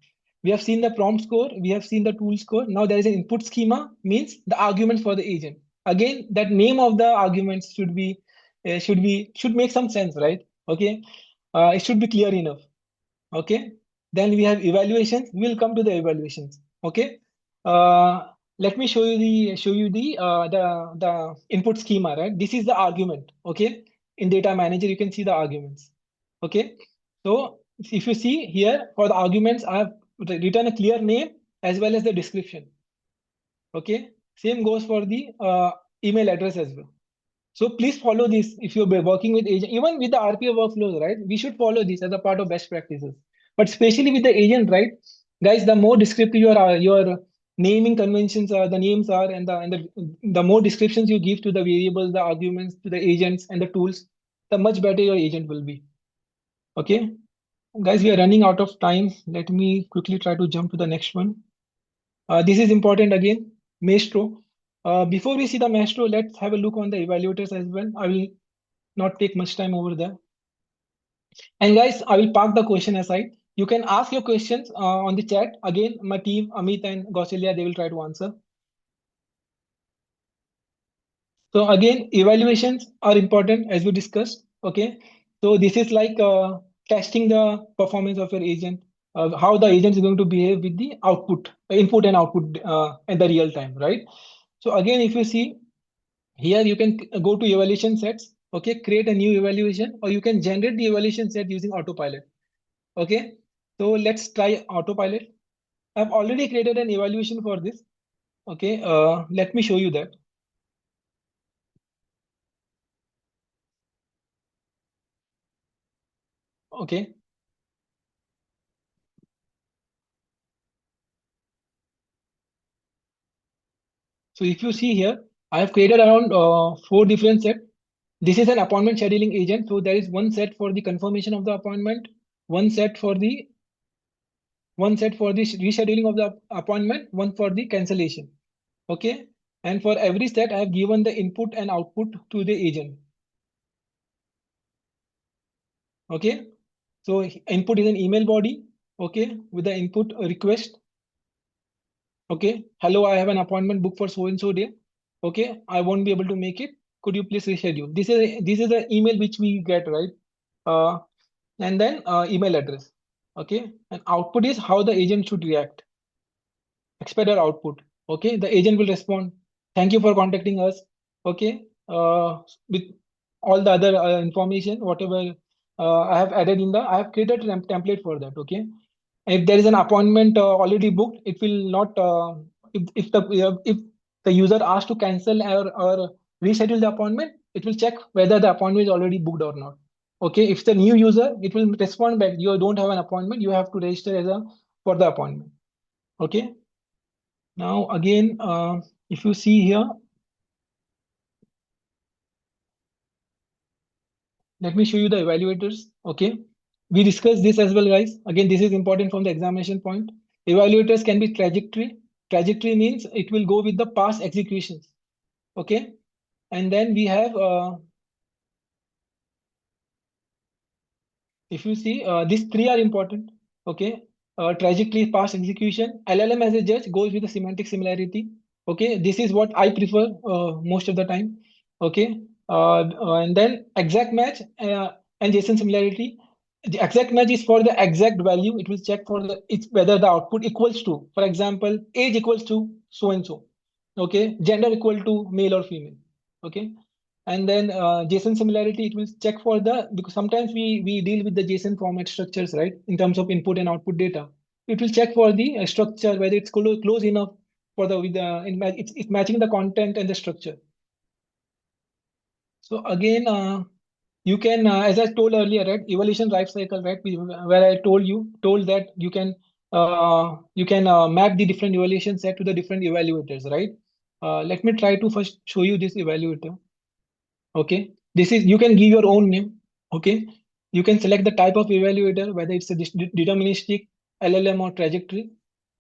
we have seen the prompt score. We have seen the tool score. Now there is an input schema, means the arguments for the agent. Again, that name of the arguments should make some sense, right? Okay, it should be clear enough. Okay, then we have evaluations. We'll come to the evaluations. Okay, let me show you the input schema, right? This is the argument. Okay, in data manager you can see the arguments. Okay, so if you see here for the arguments, I have written a clear name as well as the description. Okay, same goes for the email address as well. So please follow this if you're working with agent, even with the RPA workflows, right? We should follow this as a part of best practices. But especially with the agent, right? Guys, the more descriptive your naming conventions are, the names are, and the more descriptions you give to the variables, the arguments, to the agents and the tools, the much better your agent will be. Okay. Guys, we are running out of time. Let me quickly try to jump to the next one. This is important again, Maestro. Before we see the Maestro, let's have a look on the evaluators as well. I will not take much time over there. And guys, I will park the question aside. You can ask your questions on the chat. Again, my team, Amit and Gausilia, they will try to answer. So again, evaluations are important as we discussed. Okay. So this is like testing the performance of your agent, how the agent is going to behave with the output, input and output in the real time, right? So again, if you see here, you can go to evaluation sets. Okay, create a new evaluation, or you can generate the evaluation set using autopilot. Okay, so let's try autopilot. I've already created an evaluation for this. Okay, let me show you that. Okay. So if you see here, I have created around 4 different sets. This is an appointment scheduling agent. So there is one set for the confirmation of the appointment, one set for the rescheduling of the appointment, one for the cancellation. Okay, and for every set, I have given the input and output to the agent. Okay, so input is an email body. Okay, with the input request. Okay, hello, I have an appointment booked for so and so day. Okay, I won't be able to make it. Could you please reschedule? This is the email which we get, right? And then email address. Okay, and output is how the agent should react. Expect our output. Okay, the agent will respond. Thank you for contacting us. Okay, with all the other information, whatever I have added I have created a template for that. Okay, if there is an appointment already booked, it will not. If the user asks to cancel or reschedule the appointment, it will check whether the appointment is already booked or not. Okay, if the new user, it will respond back. You don't have an appointment. You have to register as for the appointment. Okay. Now again, if you see here, let me show you the evaluators. Okay, we discussed this as well, guys. Again, this is important from the examination point. Evaluators can be trajectory. Trajectory means it will go with the past executions. Okay, and then we have, if you see, these 3 are important. Okay, trajectory, past execution. LLM as a judge goes with the semantic similarity. Okay, this is what I prefer most of the time. Okay, and then exact match and JSON similarity. The exact match is for the exact value. It will check for whether the output equals to, for example, age equals to so and so. Okay, gender equal to male or female. Okay, And then JSON similarity, it will check for because sometimes we deal with the JSON format structures, right? In terms of input and output data. It will check for the structure, whether it's close enough for it's matching the content and the structure. So again, you can, as I told earlier, right, evaluation lifecycle, right, where I told that you can map the different evaluation set to the different evaluators, right? Let me try to first show you this evaluator. Okay, this is, you can give your own name. Okay, you can select the type of evaluator, whether it's a deterministic, LLM, or trajectory.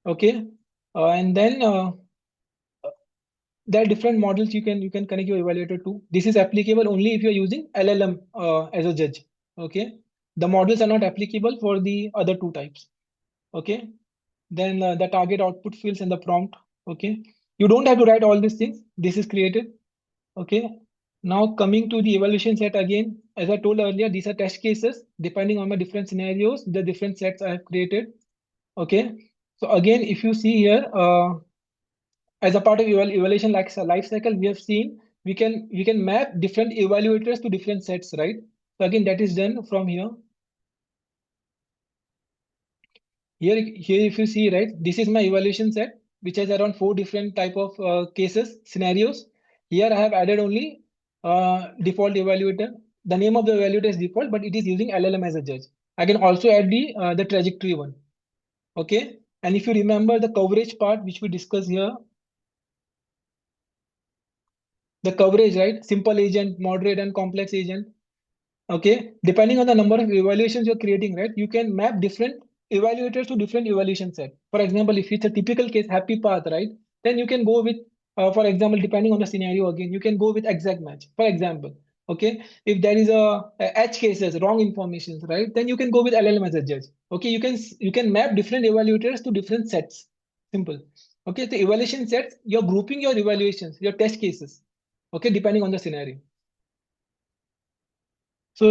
Okay, and then there are different models you can connect your evaluator to. This is applicable only if you're using LLM as a judge. Okay, the models are not applicable for the other two types. Okay, then the target output fields and the prompt. Okay, you don't have to write all these things. This is created. Okay, now coming to the evaluation set again, as I told earlier, these are test cases. Depending on my different scenarios, the different sets I have created. Okay, so again, if you see here, as a part of evaluation life cycle, we have seen we can map different evaluators to different sets, right? So again, that is done from here. Here, if you see, right, this is my evaluation set, which has around 4 different type of cases, scenarios. Here I have added only default evaluator. The name of the evaluator is default, but it is using LLM as a judge. I can also add the trajectory one. Okay, and if you remember the coverage part, which we discussed here, the coverage, right? Simple agent, moderate, and complex agent. Okay, depending on the number of evaluations you're creating, right? You can map different evaluators to different evaluation set. For example, if it's a typical case, happy path, right? Then you can go with, for example, depending on the scenario again, you can go with exact match. For example, okay, if there is a edge cases, wrong information, right? Then you can go with LLM as a judge. Okay, you can map different evaluators to different sets. Simple. Okay, the evaluation sets, you're grouping your evaluations, your test cases. Okay, depending on the scenario. So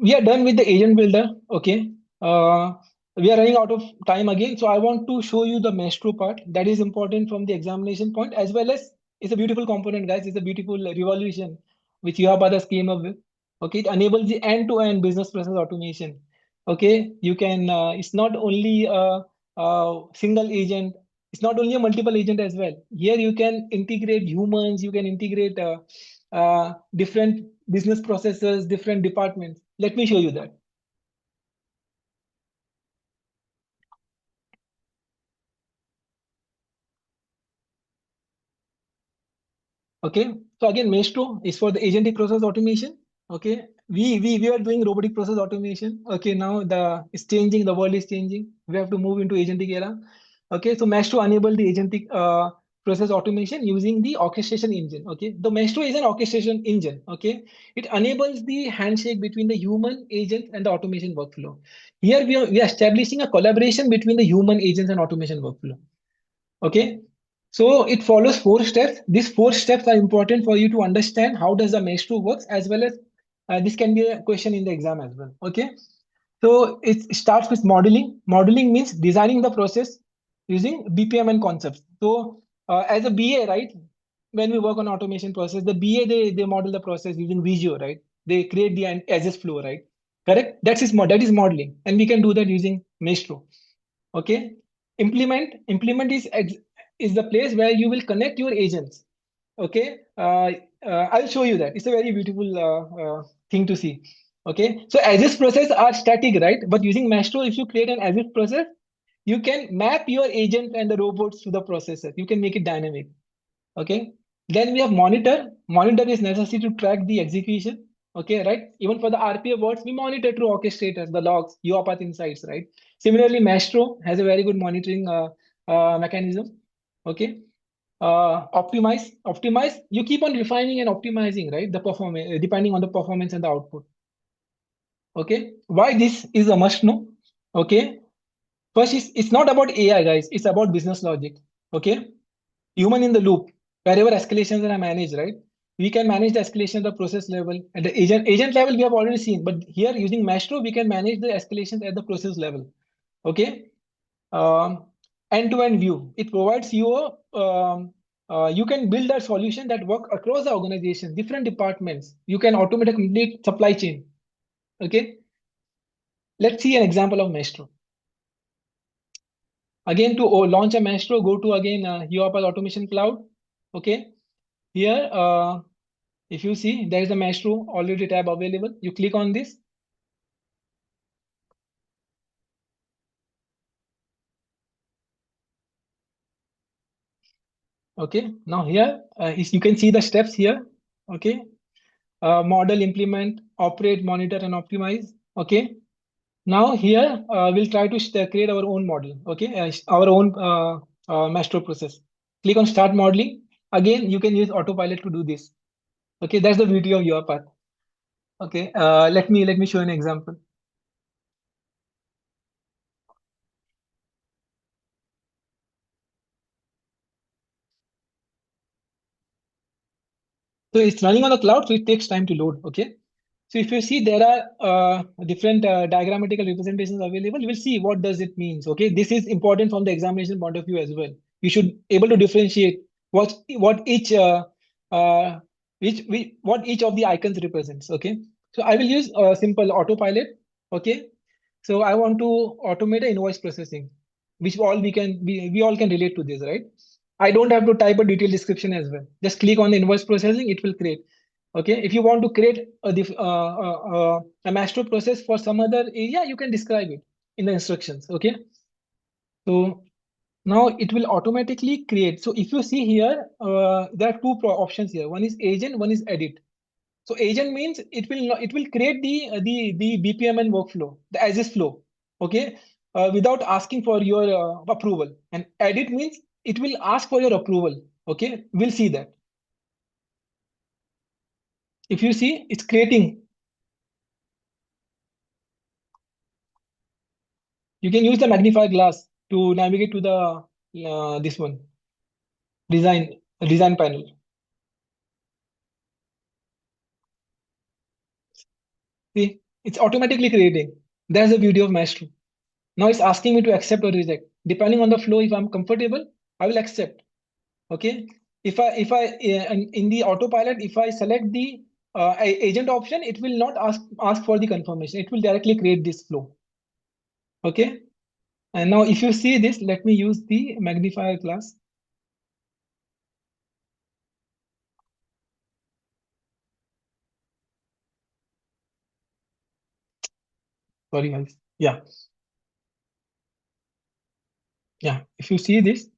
we are done with the agent builder. Okay. We are running out of time again. So I want to show you the Maestro part that is important from the examination point, as well as it's a beautiful component, guys. It's a beautiful revolution which UiPath came up with. Okay. It enables the end-to-end business process automation. Okay. You can, it's not only a single agent. It's not only a multiple agent as well. Here you can integrate humans, you can integrate different business processes, different departments. Let me show you that. Okay, so again, Maestro is for the agentic process automation. Okay, we are doing robotic process automation. Okay, now it's changing, the world is changing. We have to move into agentic era. Okay, so Maestro enable the agentic process automation using the orchestration engine. Okay, the Maestro is an orchestration engine. Okay, it enables the handshake between the human agent and the automation workflow. Here we are establishing a collaboration between the human agents and automation workflow. Okay, so it follows 4 steps. These 4 steps are important for you to understand how does the Maestro works, as well as this can be a question in the exam as well. Okay, so it starts with modeling. Modeling means designing the process using BPMN concepts. So as a BA, right, when we work on automation process, the BA they model the process using Visio, right? They create the as flow, right? Correct. That is modeling, and we can do that using Maestro. Okay, implement is the place where you will connect your agents. Okay, I'll show you that. It's a very beautiful thing to see. Okay, so as if process are static, right? But using Maestro, if you create an as if process, you can map your agent and the robots to the processor. You can make it dynamic. Okay, then we have monitor is necessary to track the execution. Okay, right? Even for the RPA words, we monitor through orchestrators, the logs, UiPath insights, right? Similarly, Maestro has a very good monitoring mechanism. Okay, optimize, you keep on refining and optimizing, right? The performance, depending on the performance and the output. Okay, why this is a must know? Okay, first, it's not about AI, guys, it's about business logic. Okay, human in the loop, wherever escalations are managed, right? We can manage the escalation at the process level. At the agent level, we have already seen, but here using Maestro, we can manage the escalations at the process level. Okay. End-to-end view. It provides you you can build a solution that work across the organization, different departments. You can automate a complete supply chain. Okay. Let's see an example of Maestro. Again, to launch a Maestro, go to again UiPath Automation Cloud. Okay. Here, if you see, there is a Maestro already tab available. You click on this. Okay. Now here, you can see the steps here. Okay. Model, implement, operate, monitor, and optimize. Okay. Now here, we'll try to create our own model. Okay. Our own Maestro process. Click on Start Modeling. Again, you can use Autopilot to do this. Okay. That's the beauty of UiPath. Okay. Let me show an example. So it's running on the cloud, so it takes time to load. Okay. So if you see there are different diagrammatical representations available, you will see what does it means. Okay, this is important from the examination point of view as well. You should able to differentiate what each what each of the icons represents. Okay, so I will use a simple autopilot. Okay, so I want to automate a invoice processing, which we all can relate to this, right? I don't have to type a detailed description as well. Just click on the invoice processing, it will create. Okay, if you want to create a master process for some other area, you can describe it in the instructions. Okay, so now it will automatically create. So if you see here, there are two options here. One is agent, one is edit. So agent means it will create the BPMN workflow, the as is flow. Okay, without asking for your approval. And edit means it will ask for your approval. Okay, we'll see that. If you see, it's creating. You can use the magnifying glass to navigate to the this one design panel. See, it's automatically creating. That's the beauty of Maestro. Now it's asking me to accept or reject. Depending on the flow, if I'm comfortable, I will accept. Okay. If I in the autopilot, if I select the agent option, it will not ask for the confirmation. It will directly create this flow. Okay. And now if you see this, let me use the magnifier glass. Sorry, guys. Yeah. Yeah. If you see this,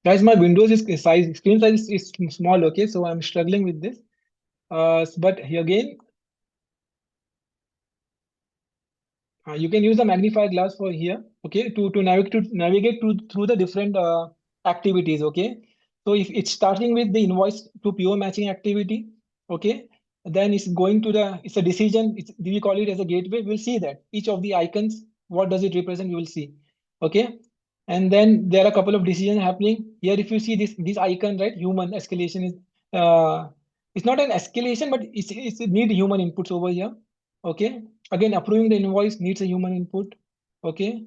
guys, my Windows screen size is small. Okay, so I'm struggling with this. But here again, you can use the magnifier glass for here. Okay, to navigate through the different activities. Okay, so if it's starting with the invoice to PO matching activity. Okay, then it's going to it's a decision. We call it as a gateway. We'll see that each of the icons, what does it represent? You will see. Okay. And then there are a couple of decisions happening here. If you see this icon, right, human escalation is it's not an escalation, but it's need human inputs over here. Okay, again approving the invoice needs a human input. Okay,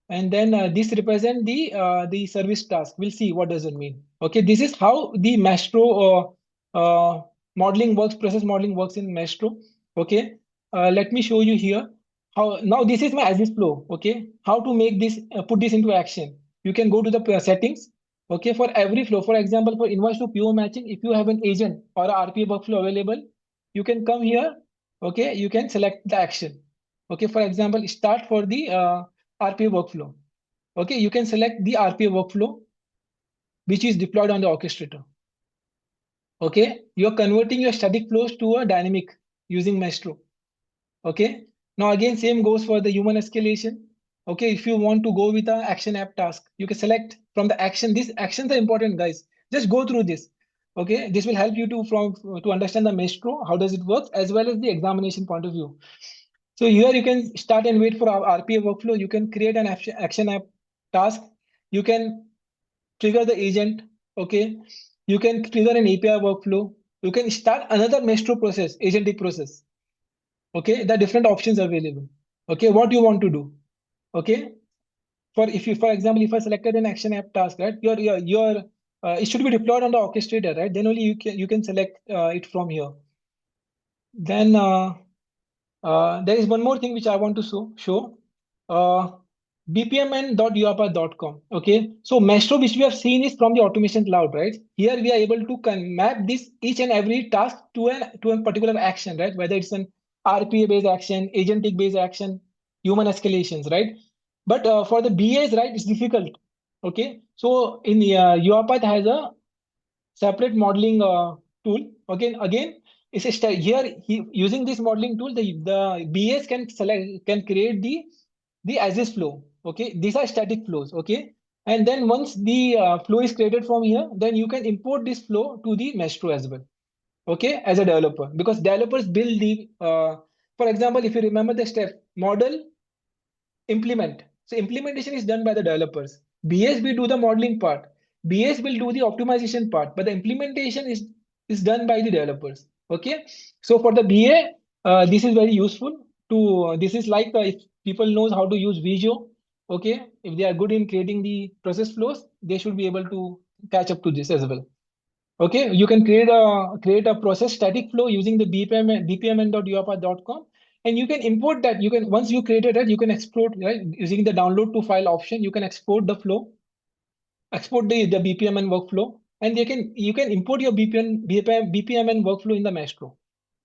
and then this represent the service task. We'll see what does it mean. Okay, this is how the Maestro modeling works, process modeling works in Maestro. Okay, let me show you here how. Now this is my as is flow. Okay, how to make this put this into action. You can go to the settings. Okay, for every flow, for example, for invoice to PO matching, if you have an agent or a RPA workflow available, you can come here. Okay, you can select the action. Okay, for example, start for the RPA workflow. Okay, you can select the RPA workflow which is deployed on the orchestrator. Okay, you're converting your static flows to a dynamic using Maestro. Okay, now again, same goes for the human escalation. Okay, if you want to go with an action app task, you can select from the action. These actions are important, guys. Just go through this. Okay, this will help you to understand the Maestro, how does it work, as well as the examination point of view. So here you can start and wait for our RPA workflow. You can create an action app task. You can trigger the agent. Okay, you can trigger an API workflow you can start another Maestro process, agentic process. Okay, there are different options available. Okay, what you want to do. Okay, for example, if I selected an action app task, right, your it should be deployed on the orchestrator, right? Then only you can select it from here. Then there is one more thing which I want to show. BPMN.uipath.com. Okay, so Maestro, which we have seen, is from the automation cloud, right? Here we are able to map this each and every task to a particular action, right? Whether it's an RPA based action, agentic based action, human escalations, right? But for the BAs, right, it's difficult. Okay, so in UiPath has a separate modeling tool. Again, it's using this modeling tool, the BAs can create the as-is flow. Okay, these are static flows. Okay, and then once the flow is created from here, then you can import this flow to the Maestro as well. Okay, as a developer, because developers build the for example, if you remember the step model, implement. So implementation is done by the developers. BAs will do the modeling part. BAs will do the optimization part, but the implementation is done by the developers. Okay. So for the BA, this is very useful to. This is like if people knows how to use Visio. Okay, if they are good in creating the process flows, they should be able to catch up to this as well. Okay, you can create a process static flow using the bpmn.uipath.com, and you can import that. You can, once you created it, you can export, right, using the download to file option. You can export the flow, export the BPMN workflow, and you can import your BPMN workflow in the Maestro.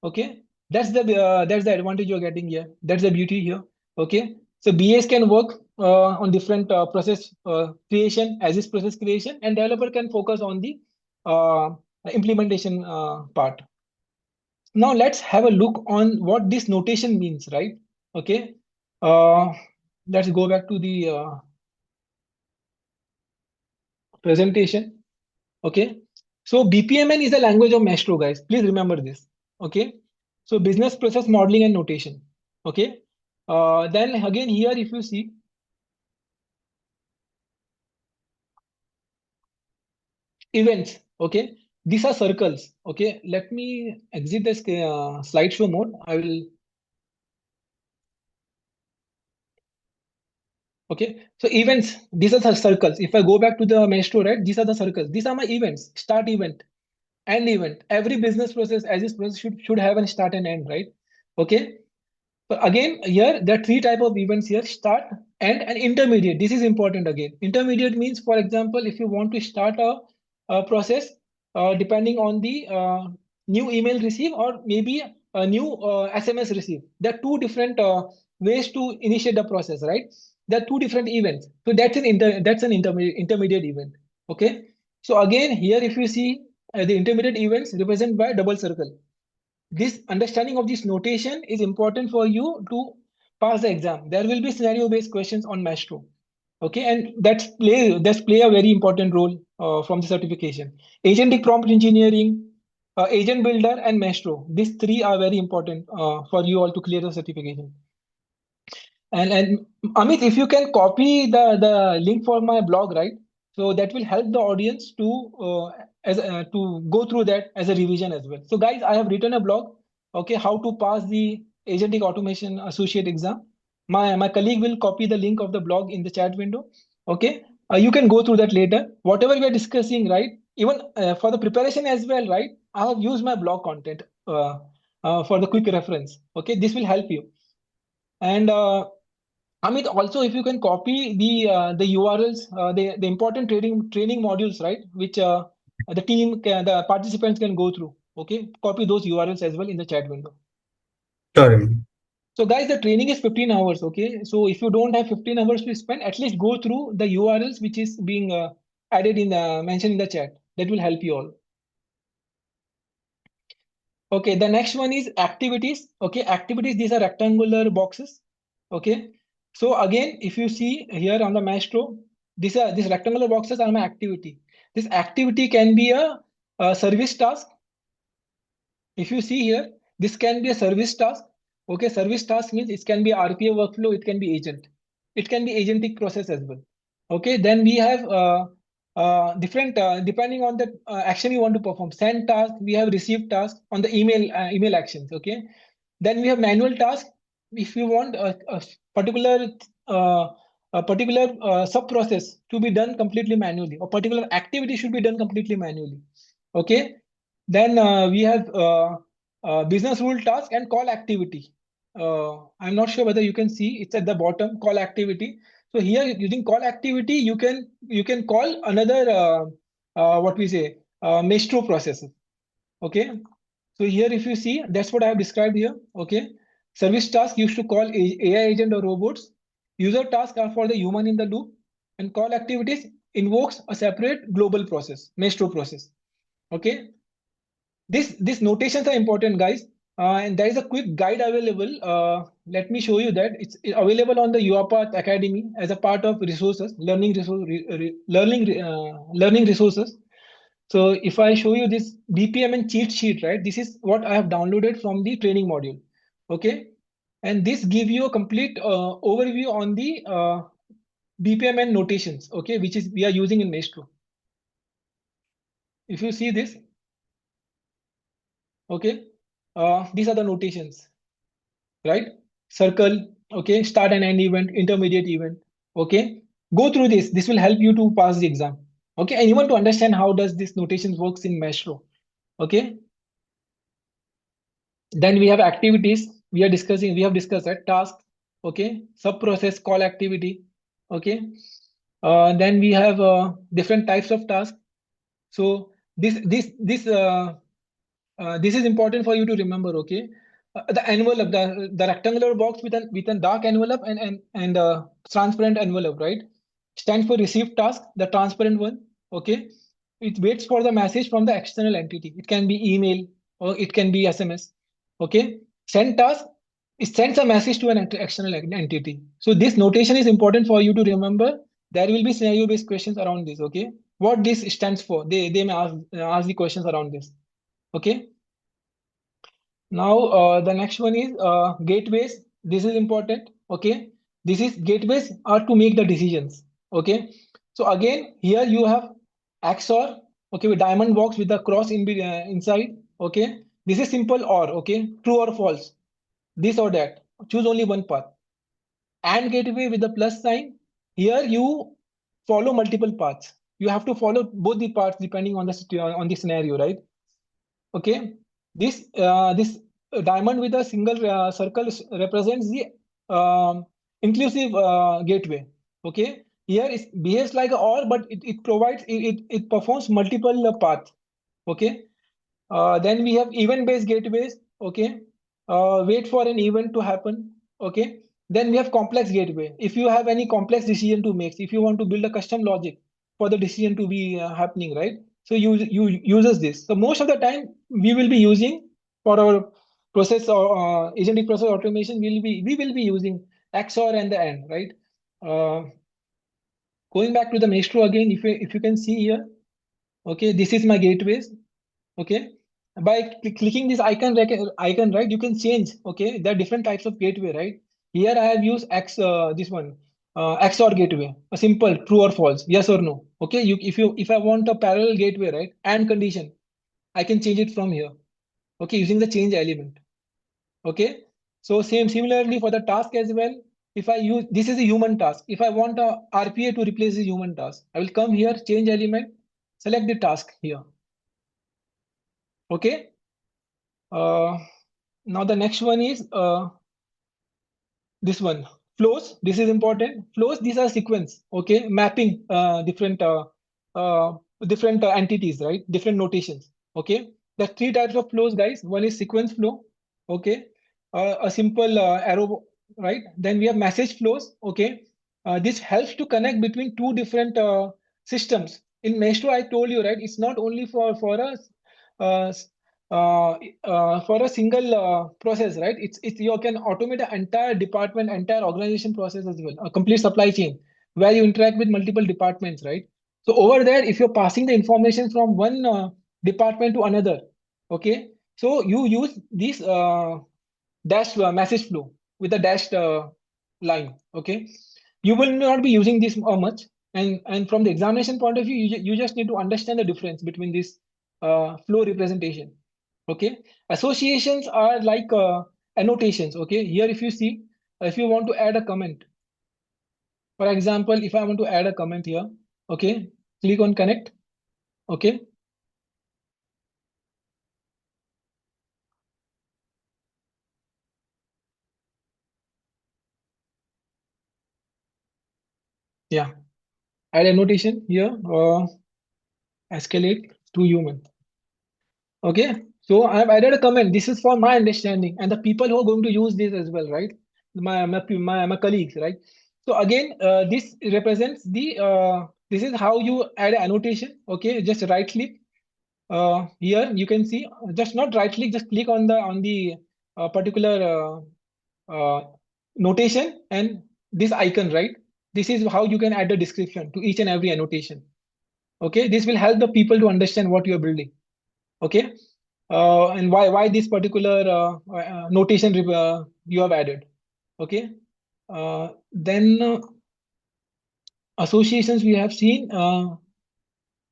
Okay, that's the advantage you're getting here. That's the beauty here. Okay, so BAs can work on different process creation, as is process creation, and developer can focus on the uh, implementation part. Now let's have a look on what this notation means, right? Okay, uh, let's go back to the presentation. Okay, so BPMN is the language of Maestro, guys. Please remember this. Okay, so business process modeling and notation. Okay, then again here, if you see, events. Okay, these are circles. Okay, let me exit this slideshow mode. I will. Okay, so events. These are the circles. If I go back to the Maestro, right, these are the circles. These are my events. Start event, end event. Every business process, as this process should have a start and end, right? Okay. So again, here there are three type of events here: start, end, and intermediate. This is important again. Intermediate means, for example, if you want to start a process, depending on the new email receive or maybe a new SMS receive. There are two different ways to initiate the process, right? There are two different events. So that's an intermediate event. Okay. So again, here if you see the intermediate events represented by double circle. This understanding of this notation is important for you to pass the exam. There will be scenario based questions on Maestro. Okay, and that's play a very important role from the certification. Agentic prompt engineering, agent builder, and Maestro. These three are very important for you all to clear the certification. And Amit, if you can copy the link for my blog, right? So that will help the audience to go through that as a revision as well. So guys, I have written a blog. Okay, how to pass the Agentic Automation Associate exam. My colleague will copy the link of the blog in the chat window. Okay, you can go through that later. Whatever we are discussing, right? Even for the preparation as well, right? I have used my blog content for the quick reference. Okay, this will help you. And Amit, also if you can copy the URLs, the important training modules, right, which the participants can go through. Okay, copy those URLs as well in the chat window. Sure, MD. So guys, the training is 15 hours. Okay, so if you don't have 15 hours to spend, at least go through the URLs which is being added in mentioned in the chat. That will help you all. Okay, the next one is activities. Okay, activities, these are rectangular boxes. Okay, so again, if you see here on the Maestro, these rectangular boxes are my activity. This activity can be a service task. If you see here, this can be a service task. Okay, service task means it can be RPA workflow, it can be agent. It can be agentic process as well. Okay, then we have different depending on the action you want to perform. Send task, we have received task on the email actions. Okay, then we have manual task. If you want a particular uh, sub process to be done completely manually, or particular activity should be done completely manually. Okay, then we have business rule task and call activity. I'm not sure whether you can see, it's at the bottom, call activity. So here using call activity, you can call another what we say Maestro process. Okay. So here if you see, that's what I have described here. Okay. Service task used to call AI agent or robots. User tasks are for the human in the loop, and call activities invokes a separate global process, Maestro process. Okay. These notations are important, guys. And there is a quick guide available. Let me show you that it's available on the UiPath Academy as a part of resources, learning resources. So if I show you this BPMN cheat sheet, right? This is what I have downloaded from the training module. Okay, and this give you a complete overview on the BPMN notations. Okay, which is we are using in Maestro. If you see this, okay, these are the notations, right? Circle, okay, start and end event, intermediate event, okay. Go through this. This will help you to pass the exam, okay. And you want to understand how does this notation works in Maestro, okay. Then we have activities. We have discussed that task, okay, sub process, call activity, okay. Then we have different types of tasks. So this is important for you to remember, okay. The envelope, the rectangular box with a dark envelope and transparent envelope, right, stands for received task, the transparent one, okay. It waits for the message from the external entity. It can be email or it can be SMS, okay. Send task, it sends a message to an external entity. So this notation is important for you to remember. There will be scenario based questions around this, okay. What this stands for, they may ask the questions around this, okay. Now, the next one is gateways. This is important. Okay. This is gateways are to make the decisions. Okay. So again, here you have XOR. Okay, with diamond box with the cross inside. Okay. This is simple or, okay, true or false. This or that. Choose only one path. And gateway with the plus sign. Here you follow multiple paths. You have to follow both the paths depending on the scenario, right? Okay, this diamond with a single circle represents the inclusive gateway. Okay, here it behaves like a OR, but it provides it performs multiple paths. Okay, then we have event-based gateways. Okay, wait for an event to happen. Okay, then we have complex gateway. If you have any complex decision to make, if you want to build a custom logic for the decision to be happening, right? So you uses this. So most of the time we will be using for our process or agentic process automation. We will be using XOR and the AND, right? Going back to the Maestro again, if you can see here, okay, this is my gateways. Okay, by clicking this icon, right, you can change. Okay, there are different types of gateway, right? Here I have used this one, XOR gateway, a simple true or false, yes or no. Okay, if I want a parallel gateway, right, and condition, I can change it from here. Okay, using the change element. Okay, so similarly for the task as well. If I use, this is a human task. If I want a RPA to replace the human task, I will come here, change element, select the task here. Okay. Now the next one is this one, flows. This is important. Flows, these are sequence. Okay, mapping different entities, right? Different notations. Okay, the three types of flows, guys. One is sequence flow. Okay, a simple arrow, right? Then we have message flows. Okay, this helps to connect between two different systems. In Maestro, I told you, right? It's not only for us. For a single process, right? It's you can automate an entire department, entire organization process as well, a complete supply chain where you interact with multiple departments, right? So over there, if you're passing the information from one department to another, okay, so you use this dashed message flow with a dashed line, okay. You will not be using this much. And from the examination point of view, you just need to understand the difference between this flow representation. Okay, associations are like annotations. Okay, here if you see, if you want to add a comment, for example, if I want to add a comment here, okay, click on connect. Okay, yeah, add annotation here, escalate to human. Okay, so I've added a comment. This is for my understanding and the people who are going to use this as well, right? My colleagues, right? So again, this represents the this is how you add annotation. Okay, just right click. Here you can see, just not right click, just click on the particular notation and this icon, right? This is how you can add a description to each and every annotation. Okay, this will help the people to understand what you are building. Okay, and why this particular notation you have added. Okay, then associations we have seen.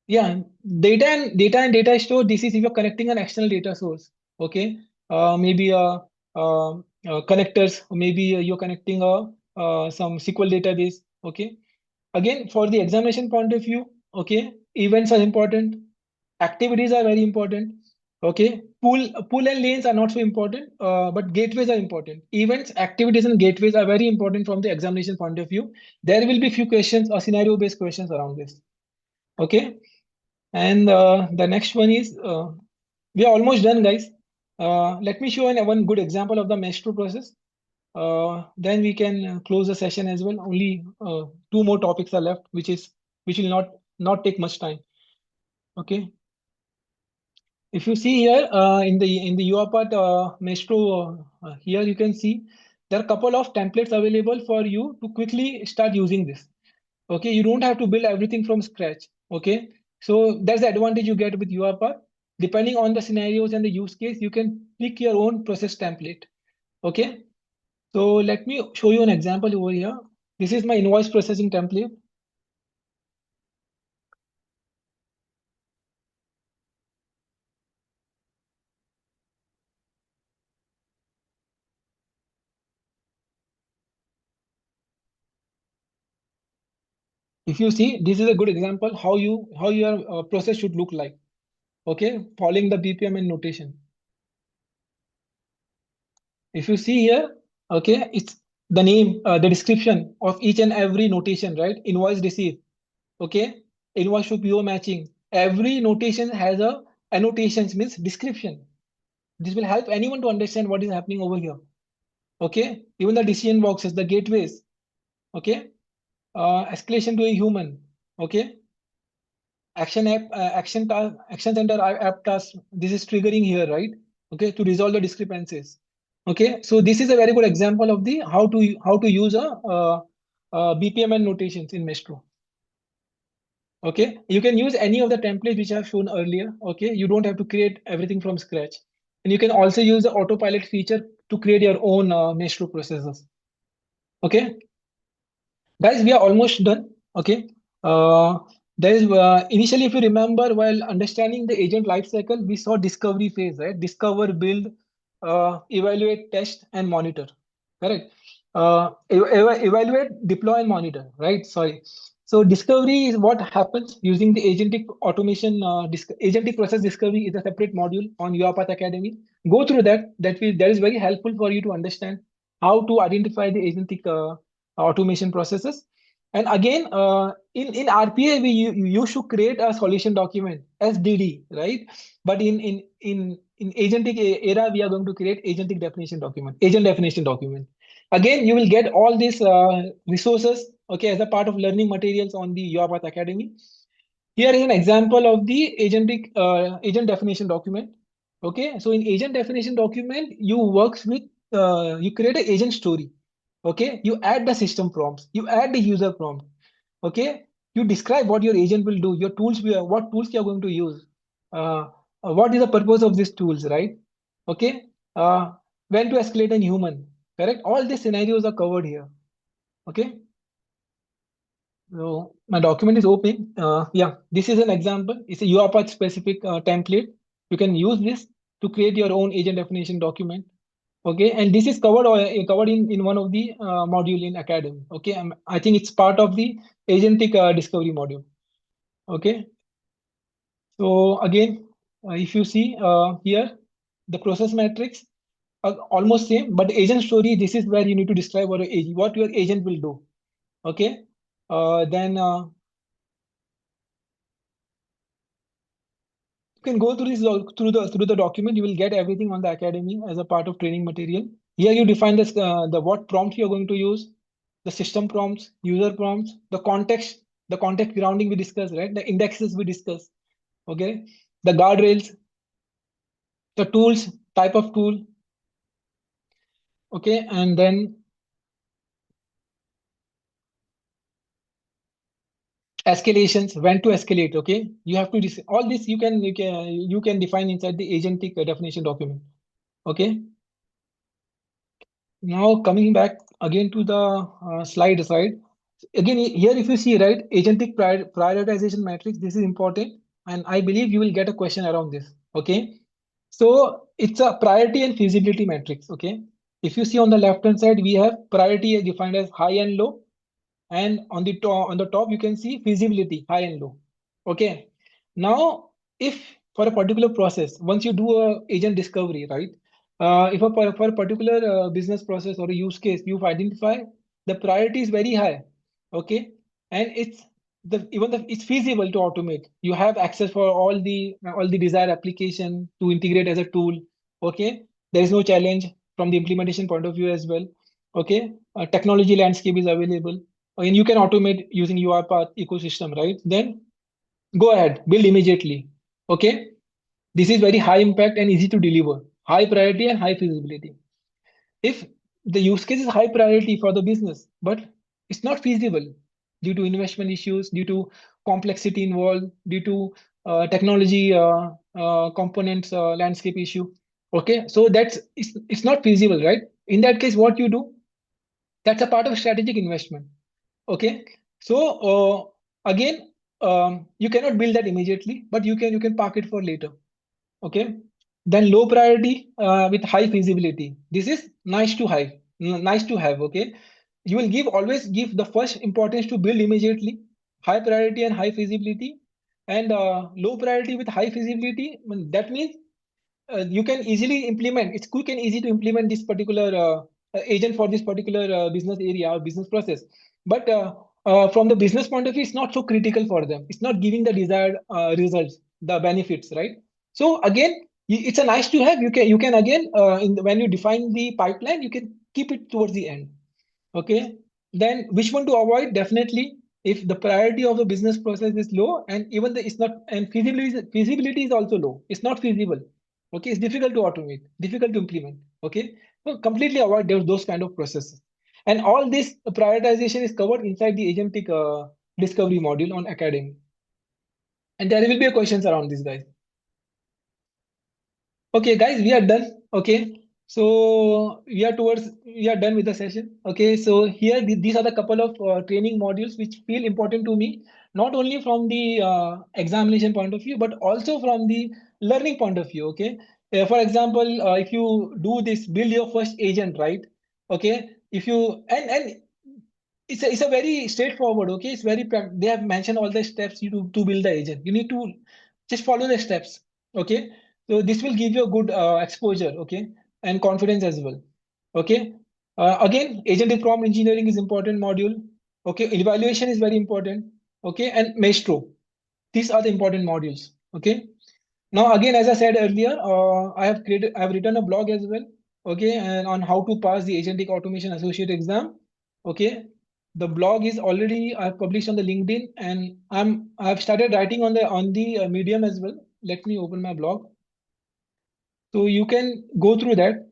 Yeah, data store. This is if you're connecting an external data source. Okay, maybe connectors. Maybe you're connecting some SQL database. Okay, again for the examination point of view. Okay, events are important. Activities are very important. Okay, pool and lanes are not so important, but gateways are important. Events, activities, and gateways are very important from the examination point of view. There will be few questions or scenario-based questions around this. Okay, and the next one is we are almost done, guys. Let me show one good example of the Maestro process. Then we can close the session as well. Only two more topics are left, which will not take much time. Okay. If you see here in the UiPath Maestro, here you can see there are a couple of templates available for you to quickly start using this. Okay, you don't have to build everything from scratch. Okay, so that's the advantage you get with UiPath. Depending on the scenarios and the use case, you can pick your own process template. Okay, so let me show you an example over here. This is my invoice processing template. If you see, this is a good example how your process should look like. Okay, following the BPMN notation. If you see here, okay, it's the name, the description of each and every notation, right? Invoice receipt, okay, invoice to PO matching. Every notation has a annotations, means description. This will help anyone to understand what is happening over here. Okay, even the decision boxes, the gateways, okay, escalation to a human, okay, action center app task. This is triggering here, right? Okay, to resolve the discrepancies. Okay, so this is a very good example of the how to use a BPMN notations in Maestro. Okay, you can use any of the templates which I have shown earlier. Okay, you don't have to create everything from scratch, and you can also use the autopilot feature to create your own Maestro processes. Okay, guys, we are almost done. Okay, there is initially, if you remember, while understanding the agent lifecycle, we saw discovery phase, right? Discover, build, evaluate, test, and monitor. Correct. Evaluate, deploy, and monitor. Right. Sorry. So discovery is what happens using the agentic automation. Agentic process discovery is a separate module on UiPath Academy. Go through that. That is very helpful for you to understand how to identify the agentic automation processes. And again, in RPA, you should create a solution document, SDD, right? But in agentic era, we are going to create agentic definition document, agent definition document. Again, you will get all these resources, okay, as a part of learning materials on the UiPath Academy. Here is an example of the agentic agent definition document. Okay, so in agent definition document, you works with you create an agent story. Okay, you add the system prompts, you add the user prompt. Okay, you describe what your agent will do, your tools, what tools you are going to use, what is the purpose of these tools, right? Okay, when to escalate a human, correct? All these scenarios are covered here. Okay. So my document is open. Yeah, this is an example. It's a UiPath specific template. You can use this to create your own agent definition document. Okay, and this is covered in one of the module in Academy. Okay, I think it's part of the agentic discovery module. Okay, so again, if you see here, the process matrix are almost same, but agent story, this is where you need to describe what your agent will do. Okay, then you can go through this through the document. You will get everything on the Academy as a part of training material. Here you define this the what prompt you are going to use, the system prompts, user prompts, the context grounding we discussed, right? The indexes we discussed. Okay, the guardrails, the tools, type of tool. Okay, and then escalations, when to escalate. Okay, you have to all this you can define inside the agentic definition document. Okay, now coming back again to the slide side. Again, here if you see, right, agentic prioritization matrix, this is important, and I believe you will get a question around this. Okay, so it's a priority and feasibility matrix. Okay, if you see on the left hand side, we have priority is defined as high and low, and on the top you can see feasibility, high and low. Okay, now if for a particular process, once you do a agent discovery, right, if for a particular business process or a use case, you've identified the priority is very high. Okay, and it's feasible to automate. You have access for all the desired application to integrate as a tool. Okay, there is no challenge from the implementation point of view as well. Okay, technology landscape is available, and you can automate using UiPath ecosystem, right? Then go ahead, build immediately. Okay, this is very high impact and easy to deliver, high priority and high feasibility. If the use case is high priority for the business, but it's not feasible due to investment issues, due to complexity involved, due to technology components landscape issue. Okay, so it's not feasible, right? In that case, what you do? That's a part of strategic investment. Okay, so again, you cannot build that immediately, but you can park it for later. Okay, then low priority with high feasibility. This is nice to have. Okay, you will always give the first importance to build immediately, high priority and high feasibility, and low priority with high feasibility. That means you can easily implement. It's quick and easy to implement this particular agent for this particular business area or business process. But from the business point of view, it's not so critical for them. It's not giving the desired results, the benefits, right? So again, it's a nice to have. You can again when you define the pipeline, you can keep it towards the end. Okay, then which one to avoid? Definitely, if the priority of the business process is low, and even the it's not, and feasibility is also low. It's not feasible. Okay, it's difficult to automate, difficult to implement. Okay, so completely avoid those kind of processes. And all this prioritization is covered inside the agentic discovery module on Academy. And there will be a questions around this, guys. Okay, guys, we are done. Okay, so we are done with the session. Okay, so here these are the couple of training modules which feel important to me, not only from the examination point of view, but also from the learning point of view. Okay, for example, if you do this, build your first agent, right? Okay, if you and it's a very straightforward. Okay, it's very they have mentioned all the steps to build the agent. You need to just follow the steps. Okay, so this will give you a good exposure. Okay, and confidence as well. Okay, again, agentic prompt engineering is important module. Okay, evaluation is very important. Okay, and Maestro, these are the important modules. Okay, now again, as I said earlier, I have written a blog as well. Okay, and on how to pass the agentic automation associate exam. Okay, the blog is already I've published on the LinkedIn, and I've started writing on the Medium as well. Let me open my blog, so you can go through that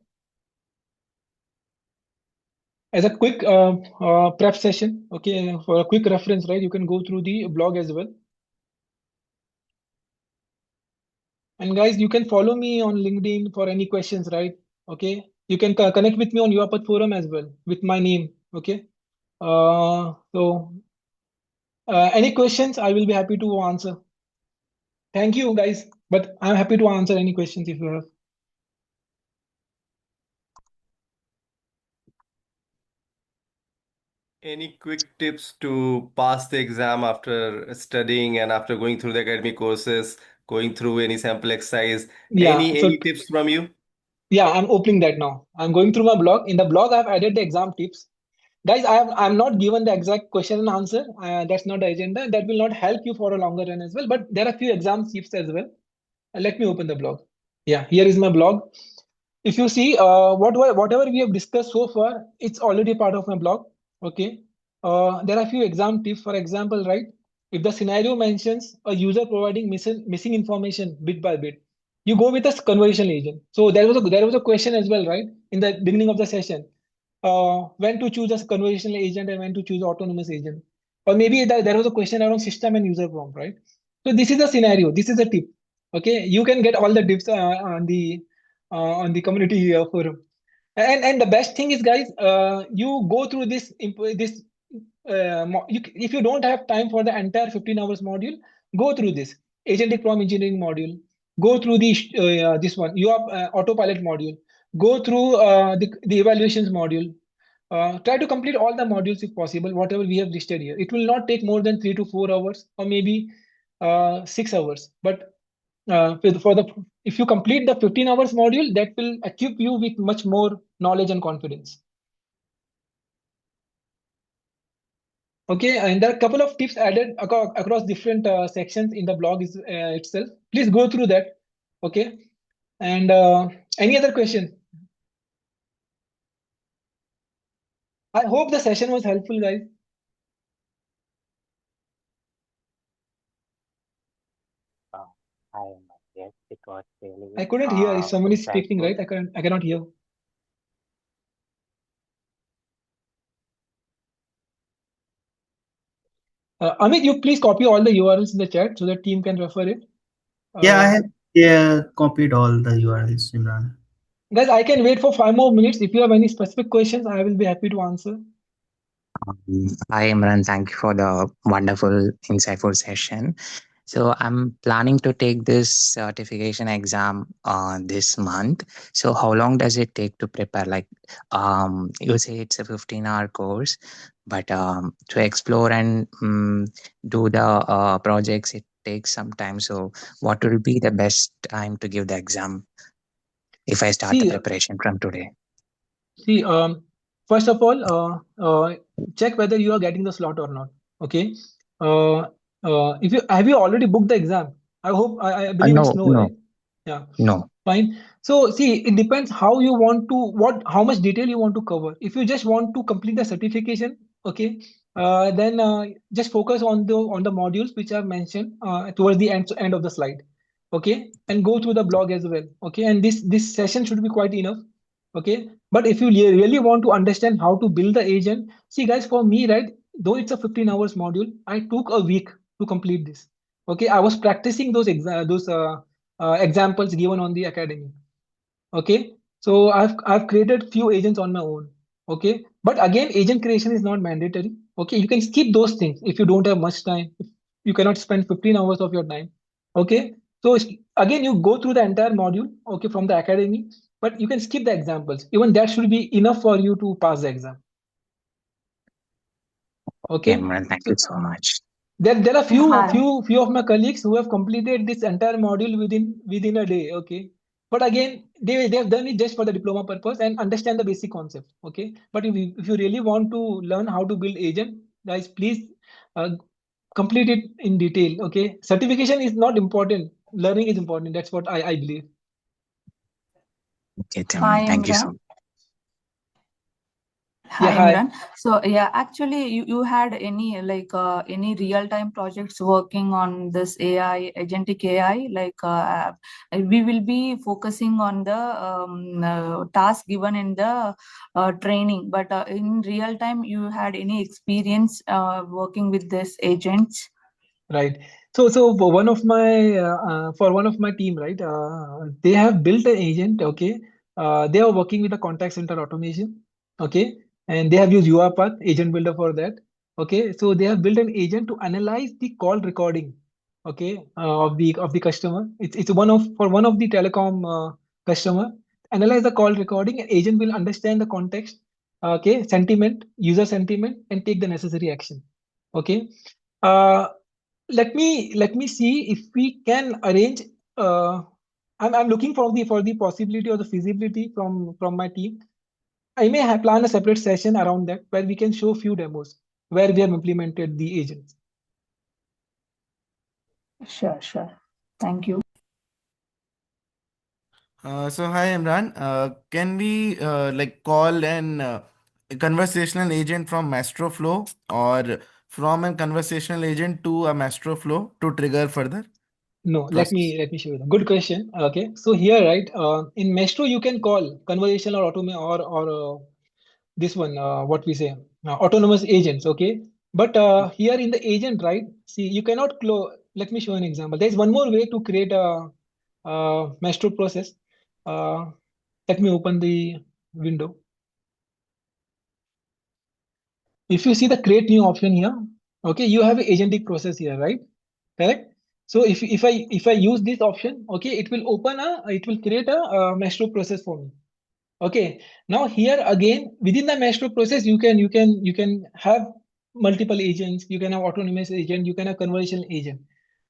as a quick prep session. Okay, for a quick reference, right? You can go through the blog as well. And guys, you can follow me on LinkedIn for any questions, right? Okay, you can connect with me on UiPath forum as well with my name. Okay, so Any questions? I will be happy to answer. Thank you, guys. But I'm happy to answer any questions if you have. Any quick tips to pass the exam after studying and after going through the academic courses, going through any sample exercise? Yeah. Any So tips from you? yeah, I'm opening that now. I'm going through my blog. In the blog, I've added the exam tips. Guys, I'm not given the exact question and answer. That's not the agenda. That will not help you for a longer run as well. But there are a few exam tips as well. Let me open the blog. Yeah, here is my blog. If you see whatever we have discussed so far, it's already part of my blog. Okay. There are a few exam tips. For example, right? If the scenario mentions a user providing missing information bit by bit, you go with a conversational agent. So there was a question as well, right? In the beginning of the session, when to choose a conversational agent and when to choose autonomous agent, or maybe there was a question around system and user prompt, right? So this is a scenario. This is a tip. Okay, you can get all the tips on the community forum. And the best thing is, guys, you go through this. If you don't have time for the entire 15 hours module, go through this agentic prompt engineering module. Go through this one, your autopilot module. Go through the evaluations module. Try to complete all the modules if possible, whatever we have listed here. It will not take more than 3 to 4 hours, or maybe 6 hours. But for the if you complete the 15 hours module, that will equip you with much more knowledge and confidence. Okay, and there are a couple of tips added across different sections in the blog itself. Please go through that. Okay, and any other question? I hope the session was helpful, guys. I am not yet because really I couldn't hear if someone is speaking, insightful. right? I cannot hear. Amit, you please copy all the URLs in the chat so that team can refer it. Yeah, I Uh, have copied all the URLs, Imran. Guys, I can wait for 5 more minutes. If you have any specific questions, I will be happy to answer. Hi Imran, thank you for the wonderful, insightful session. So I'm planning to take this certification exam this month. So how long does it take to prepare? Like, you say it's a 15-hour course, but to explore and do the projects, it takes some time. So what will be the best time to give the exam if I start the See, preparation from today? See, first of all, check whether you are getting the slot or not. Okay. Uh, if you have you already booked the exam? I believe it's No, no, no, right? Yeah. no. Fine. So see, it depends how you want to how much detail you want to cover. If you just want to complete the certification, okay, then just focus on the modules which are mentioned towards the end of the slide, okay, and go through the blog as well, okay. And this session should be quite enough, okay. But if you really want to understand how to build the agent, see, guys, for me, right, though it's a 15 hours module, I took a week to complete this. Okay, I was practicing those examples given on the academy. Okay, so I've created few agents on my own. Okay, but again, agent creation is not mandatory. Okay, you can skip those things if you don't have much time. If you cannot spend 15 hours of your time. Okay, so again, you go through the entire module. Okay, from the academy, but you can skip the examples. Even that should be enough for you to pass the exam. Okay, Okay, Imran, thank you so so much. there are Hi. few of my colleagues who have completed this entire module within a day. Okay, but again, they have done it just for the diploma purpose and understand the basic concept. Okay, but if you really want to learn how to build agent, guys, please uh, complete it in detail. Okay, certification is not important. Learning is important. That's what I believe. Okay, Hi, thank you so Imran. much. Yeah, Hi, hi. Imran. So, yeah, actually, you had any real-time projects working on this AI, agentic AI? We will be focusing on the task given in the training, but in real time, you had any experience working with this agents? Right. So for one of my team, right, they have built an agent. Okay, they are working with a contact center automation. Okay, and they have used UiPath Agent Builder for that. Okay, so they have built an agent to analyze the call recording, okay, of the customer. It's one of the telecom customer. Analyze the call recording, and agent will understand the context, okay, sentiment, user sentiment, and take the necessary action. Okay, uh, let me see if we can arrange. Uh, I'm looking for the possibility or the feasibility from my team. I may have plan a separate session around that where we can show few demos where we have implemented the agents. Sure, sure. Thank you. So hi Imran, can we like call an a conversational agent from Maestro Flow or from a conversational agent to a Maestro Flow to trigger further No, let process? me let me show you. Good question. Okay, so here, right, in Maestro you can call conversational or automate or this one, what we say, autonomous agents. Okay, but here in the agent, right, see, you cannot close. Let me show an example. There's one more way to create a Maestro process. Uh, Let me open the window. If you see the create new option here, okay, you have an agentic process here, right? Correct. So if I use this option, okay, it will create a Maestro process for me. Okay. Now here again within the Maestro process, you can have multiple agents. You can have autonomous agent. You can have conversational agent.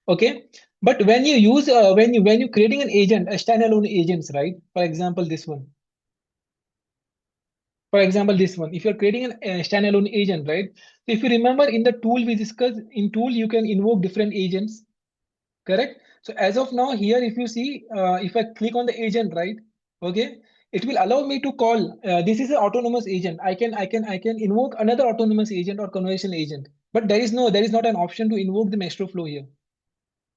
Okay. But when you use when you creating an agent, a standalone agents, right? For example, this one. For example, this one, if you're creating a standalone agent, right? So if you remember in the tool we discussed, in tool, you can invoke different agents, correct? So as of now here, if you see, if I click on the agent, right? Okay, it will allow me to call, this is an autonomous agent. I can invoke another autonomous agent or conversational agent, but there is not an option to invoke the Maestro flow here.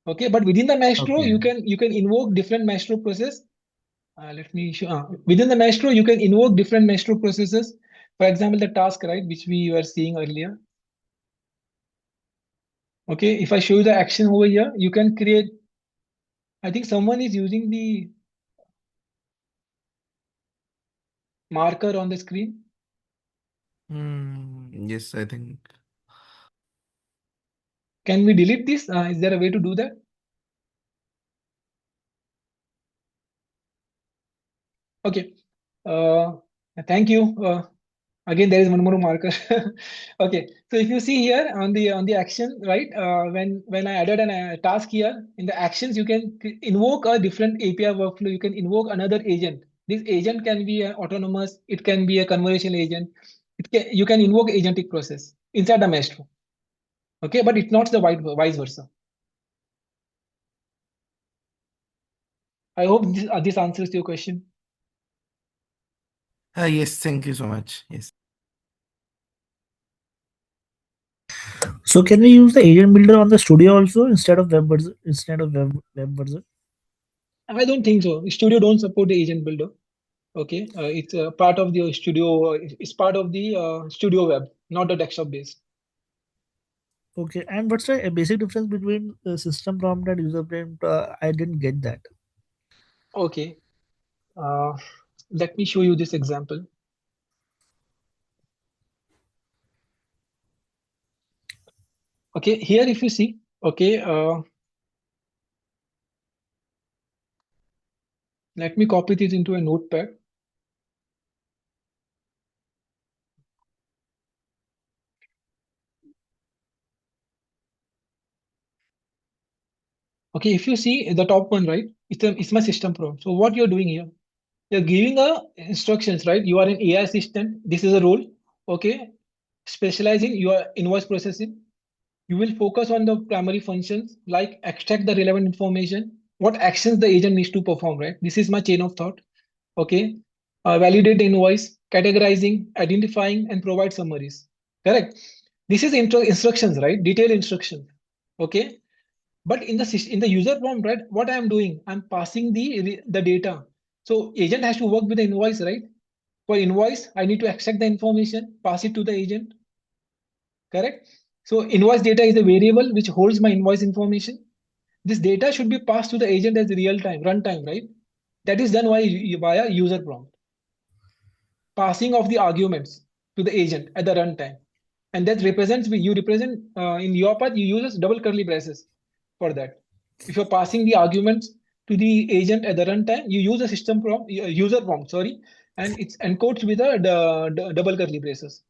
Okay, but within the Maestro, Okay. you can invoke different Maestro process. Let me show. Within the Maestro, you can invoke different Maestro processes. For example, the task, right, which we were seeing earlier. Okay, if I show you the action over here, you can create. I think someone is using the marker on the screen. Yes, I think. Can we delete this? Is there a way to do that? Okay. Uh, Thank you. Again, there is one more marker. Okay, so if you see here on the action, right? When I added a task here in the actions, you can invoke a different API workflow. You can invoke another agent. This agent can be autonomous. It can be a conversational agent. You can invoke agentic process inside the Maestro. Okay, but it's not the vice versa. I hope this answers your question. Yes, thank you so much. Yes. So can we use the agent builder on the studio also instead of web version? I don't think so. Studio don't support the agent builder. Okay, it's part of the studio. It's part of the studio web, not the desktop based. Okay, and what's the basic difference between system prompt and user prompt? I didn't get that. Okay, uh, let me show you this example. Okay, here if you see, okay, let me copy this into a notepad. Okay, if you see the top one, right, it's my system prompt. So what you're doing here, you're giving instructions, right? You are an AI assistant. This is a role. Okay, specializing your invoice processing. You will focus on the primary functions like extract the relevant information, what actions the agent needs to perform, right? This is my chain of thought. Okay. Validate the invoice, categorizing, identifying, and provide summaries. Correct. This is instructions, right? Detailed instructions. Okay. But in the user prompt, right? What I am doing, I'm passing the data. So agent has to work with the invoice, right? For invoice, I need to extract the information, pass it to the agent. Correct. So invoice data is a variable which holds my invoice information. This data should be passed to the agent as real time, runtime, right? That is done via user prompt. Passing of the arguments to the agent at the runtime. and that represents you represent in UiPath you use double curly braces for that. If you're passing the arguments to the agent at the runtime, you use a system prompt, user prompt, sorry, and it's encodes with the double curly braces.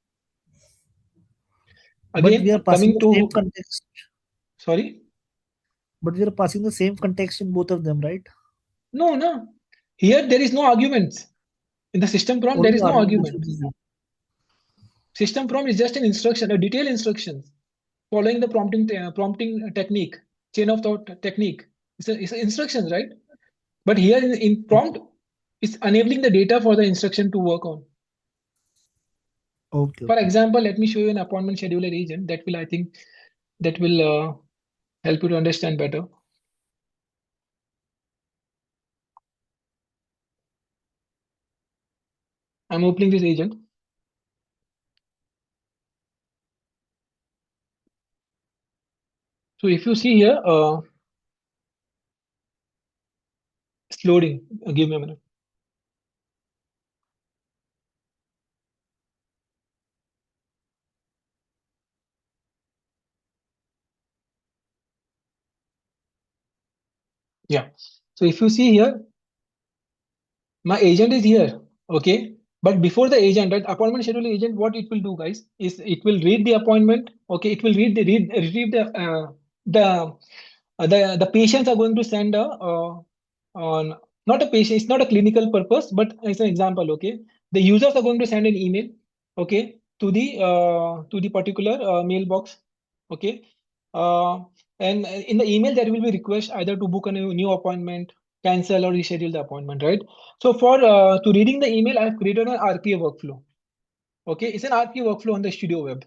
But we Again, are passing coming the same to context. sorry, But we are passing the same context in both of them, right? no. Here there is no arguments in the system prompt. There Only is no argument argument. should be there. System prompt is just an instruction, a detailed instruction following the prompting technique, chain of thought technique. It's instructions, right? But here in prompt, it's enabling the data for the instruction to work on. Okay. For example, let me show you an appointment scheduler agent that will, I think, that will help you to understand better. I'm opening this agent. So if you see here, it's loading. Give me a minute. Yeah. So if you see here, my agent is here. Okay. But before the agent, right, appointment scheduler agent, what it will do, guys, is it will read the appointment. Okay, it will retrieve the patients are going to send on not a patient, it's not a clinical purpose, but it's an example. Okay, the users are going to send an email, okay, to the particular mailbox. Okay, uh, and in the email there will be request either to book a new appointment, cancel or reschedule the appointment, right? So for to reading the email, I have created an RPA workflow. Okay, it's an RPA workflow on the Studio Web.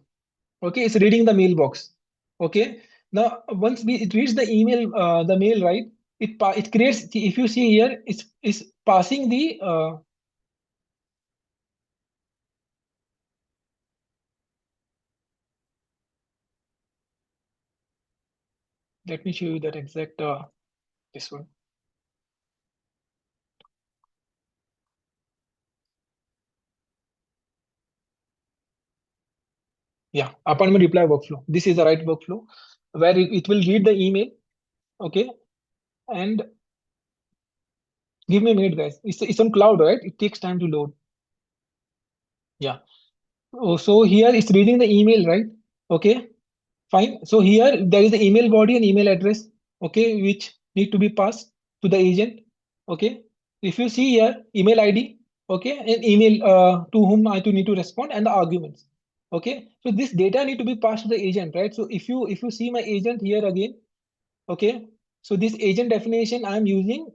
Okay, it's reading the mailbox. Okay, now once it reads the email, the mail, right? It creates. If you see here, it's passing the. Let me show you that exact this one. Yeah, appointment reply workflow. This is the right workflow where it will read the email. Okay, and give me a minute, guys. It's on cloud, right? It takes time to load. Yeah. Oh, so here it's reading the email, right? Okay, fine. So here there is the email body and email address, okay, which need to be passed to the agent. Okay. If you see here, email ID, okay, and email to whom I to need to respond and the arguments. Okay. So this data need to be passed to the agent, right? So if you see my agent here again, okay. So this agent definition I'm using.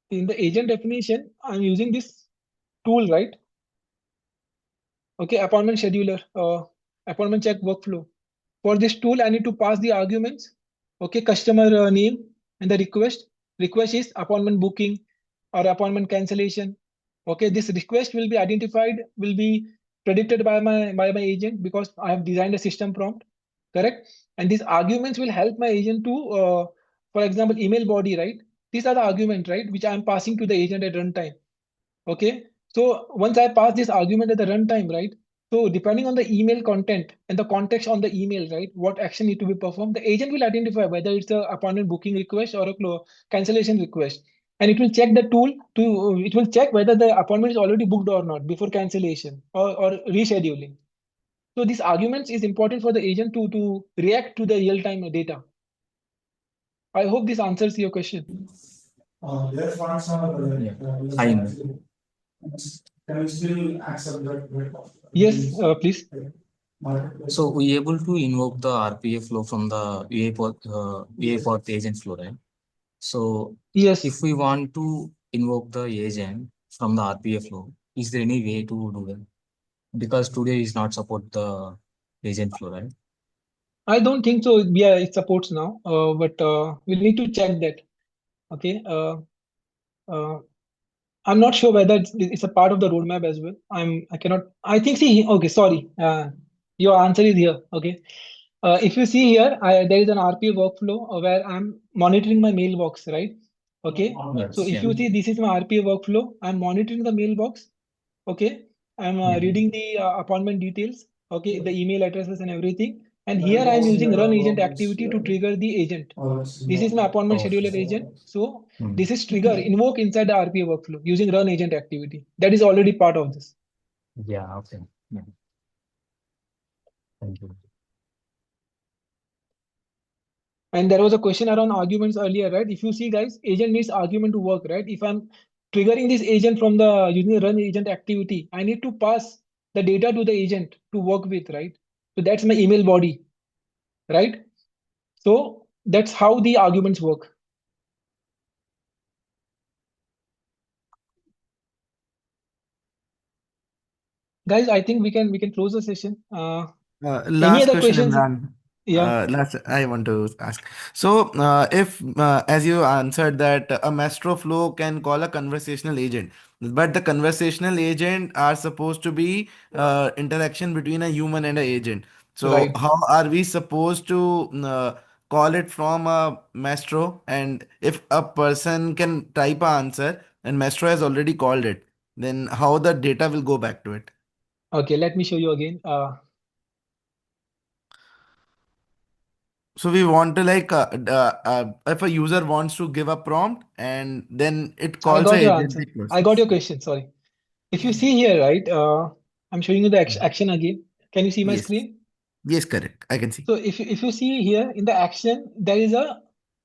In the agent definition, I'm using this tool, right? Okay, appointment scheduler, appointment check workflow. For this tool, I need to pass the arguments. Okay, customer name and the request. Request is appointment booking or appointment cancellation. Okay, this request will be identified, will be predicted by my agent because I have designed a system prompt, correct? And these arguments will help my agent to, for example, email body, right? These are the arguments, right, which I'm passing to the agent at runtime. Okay, so once I pass this argument at the runtime, right? So depending on the email content and the context on the email, right, what action need to be performed, the agent will identify whether it's a appointment booking request or a cancellation request, and it will check the tool to it will check whether the appointment is already booked or not before cancellation or rescheduling. So these arguments is important for the agent to react to the real time data. I hope this answers your question. Yes, please. So we able to invoke the RPA flow from the UiPath agent flow, right? So Yes, if we want to invoke the agent from the RPA flow, is there any way to do that? Because today is not support the agent flow, right? I don't think so. Yeah, it supports now, but we'll need to check that. Okay. Uh, I'm not sure whether it's a part of the roadmap as well. I cannot. I think. See. Okay. Sorry. Your answer is here. Okay. If you see here, there is an RPA workflow where I'm monitoring my mailbox, right? Okay. So if you see, this is my RPA workflow. I'm monitoring the mailbox. Okay. I'm reading the appointment details. Okay. The email addresses and everything. And here I'm using run agent activity to trigger the agent. This is my appointment scheduler agent. So this is trigger invoke inside the RPA workflow using run agent activity. That is already part of this. Yeah, okay. Yeah. Thank you. And there was a question around arguments earlier, right? If you see, guys, agent needs argument to work, right? If I'm triggering this agent from the using the run agent activity, I need to pass the data to the agent to work with, right? So that's my email body, right? So that's how the arguments work. Guys, I think we can close the session. Any Last other question, questions? Imran. Yeah, Last I want to ask. So, if as you answered that a Maestro flow can call a conversational agent, but the conversational agent are supposed to be interaction between a human and an agent. So, right. how are we supposed to call it from a Maestro? And if a person can type a answer and Maestro has already called it, then how the data will go back to it? Okay, let me show you again. So we want to like if a user wants to give a prompt and then it I calls a got your answer. agentic I got process. your question. Sorry. If you see here, right, I'm showing you the action again. Can you see my Yes. screen? Yes, correct. I can see. So if you see here in the action, there is a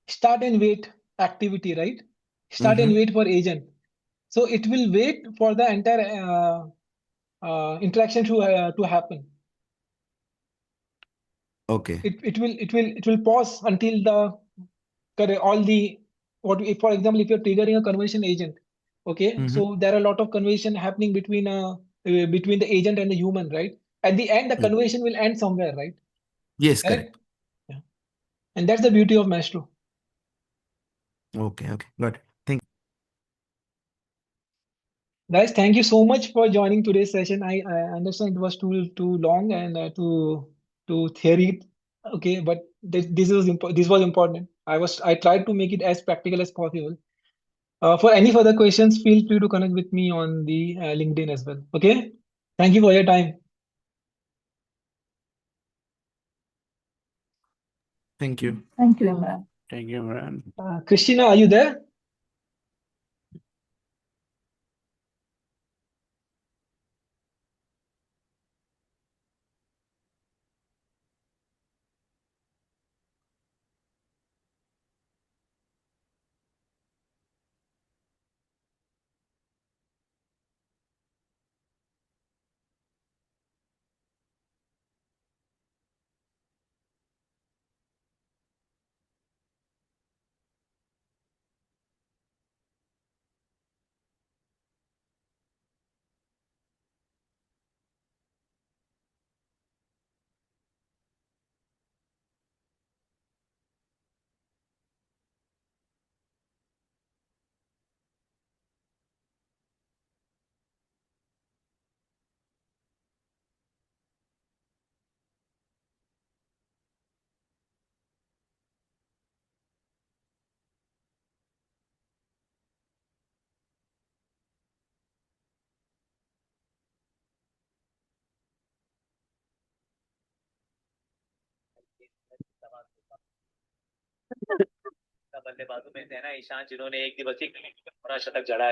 start and wait activity, right? Start and Mm-hmm. wait for agent. So it will wait for the entire interaction to happen. Okay. It will pause until the all the what if, for example, if you're triggering a conversation agent, okay, Mm-hmm. so there are a lot of conversation happening between the agent and the human, right? At the end, the conversation will end somewhere, right? Yes, Correct? correct. Yeah. And that's the beauty of Maestro. Okay, okay. Got it. Thank Guys, thank you so much for joining today's session. I understand it was too long and to theory, okay, but this was important. I tried to make it as practical as possible. For any further questions, feel free to connect with me on the LinkedIn as well. Okay. Thank you for your time. Thank you. Thank you, Imran. Thank you, Imran. Christina, are you there? बल्लेबाजों में थे ना ईशान जिन्होंने एक दिवसीय cricket में 15 शतक जड़ा है।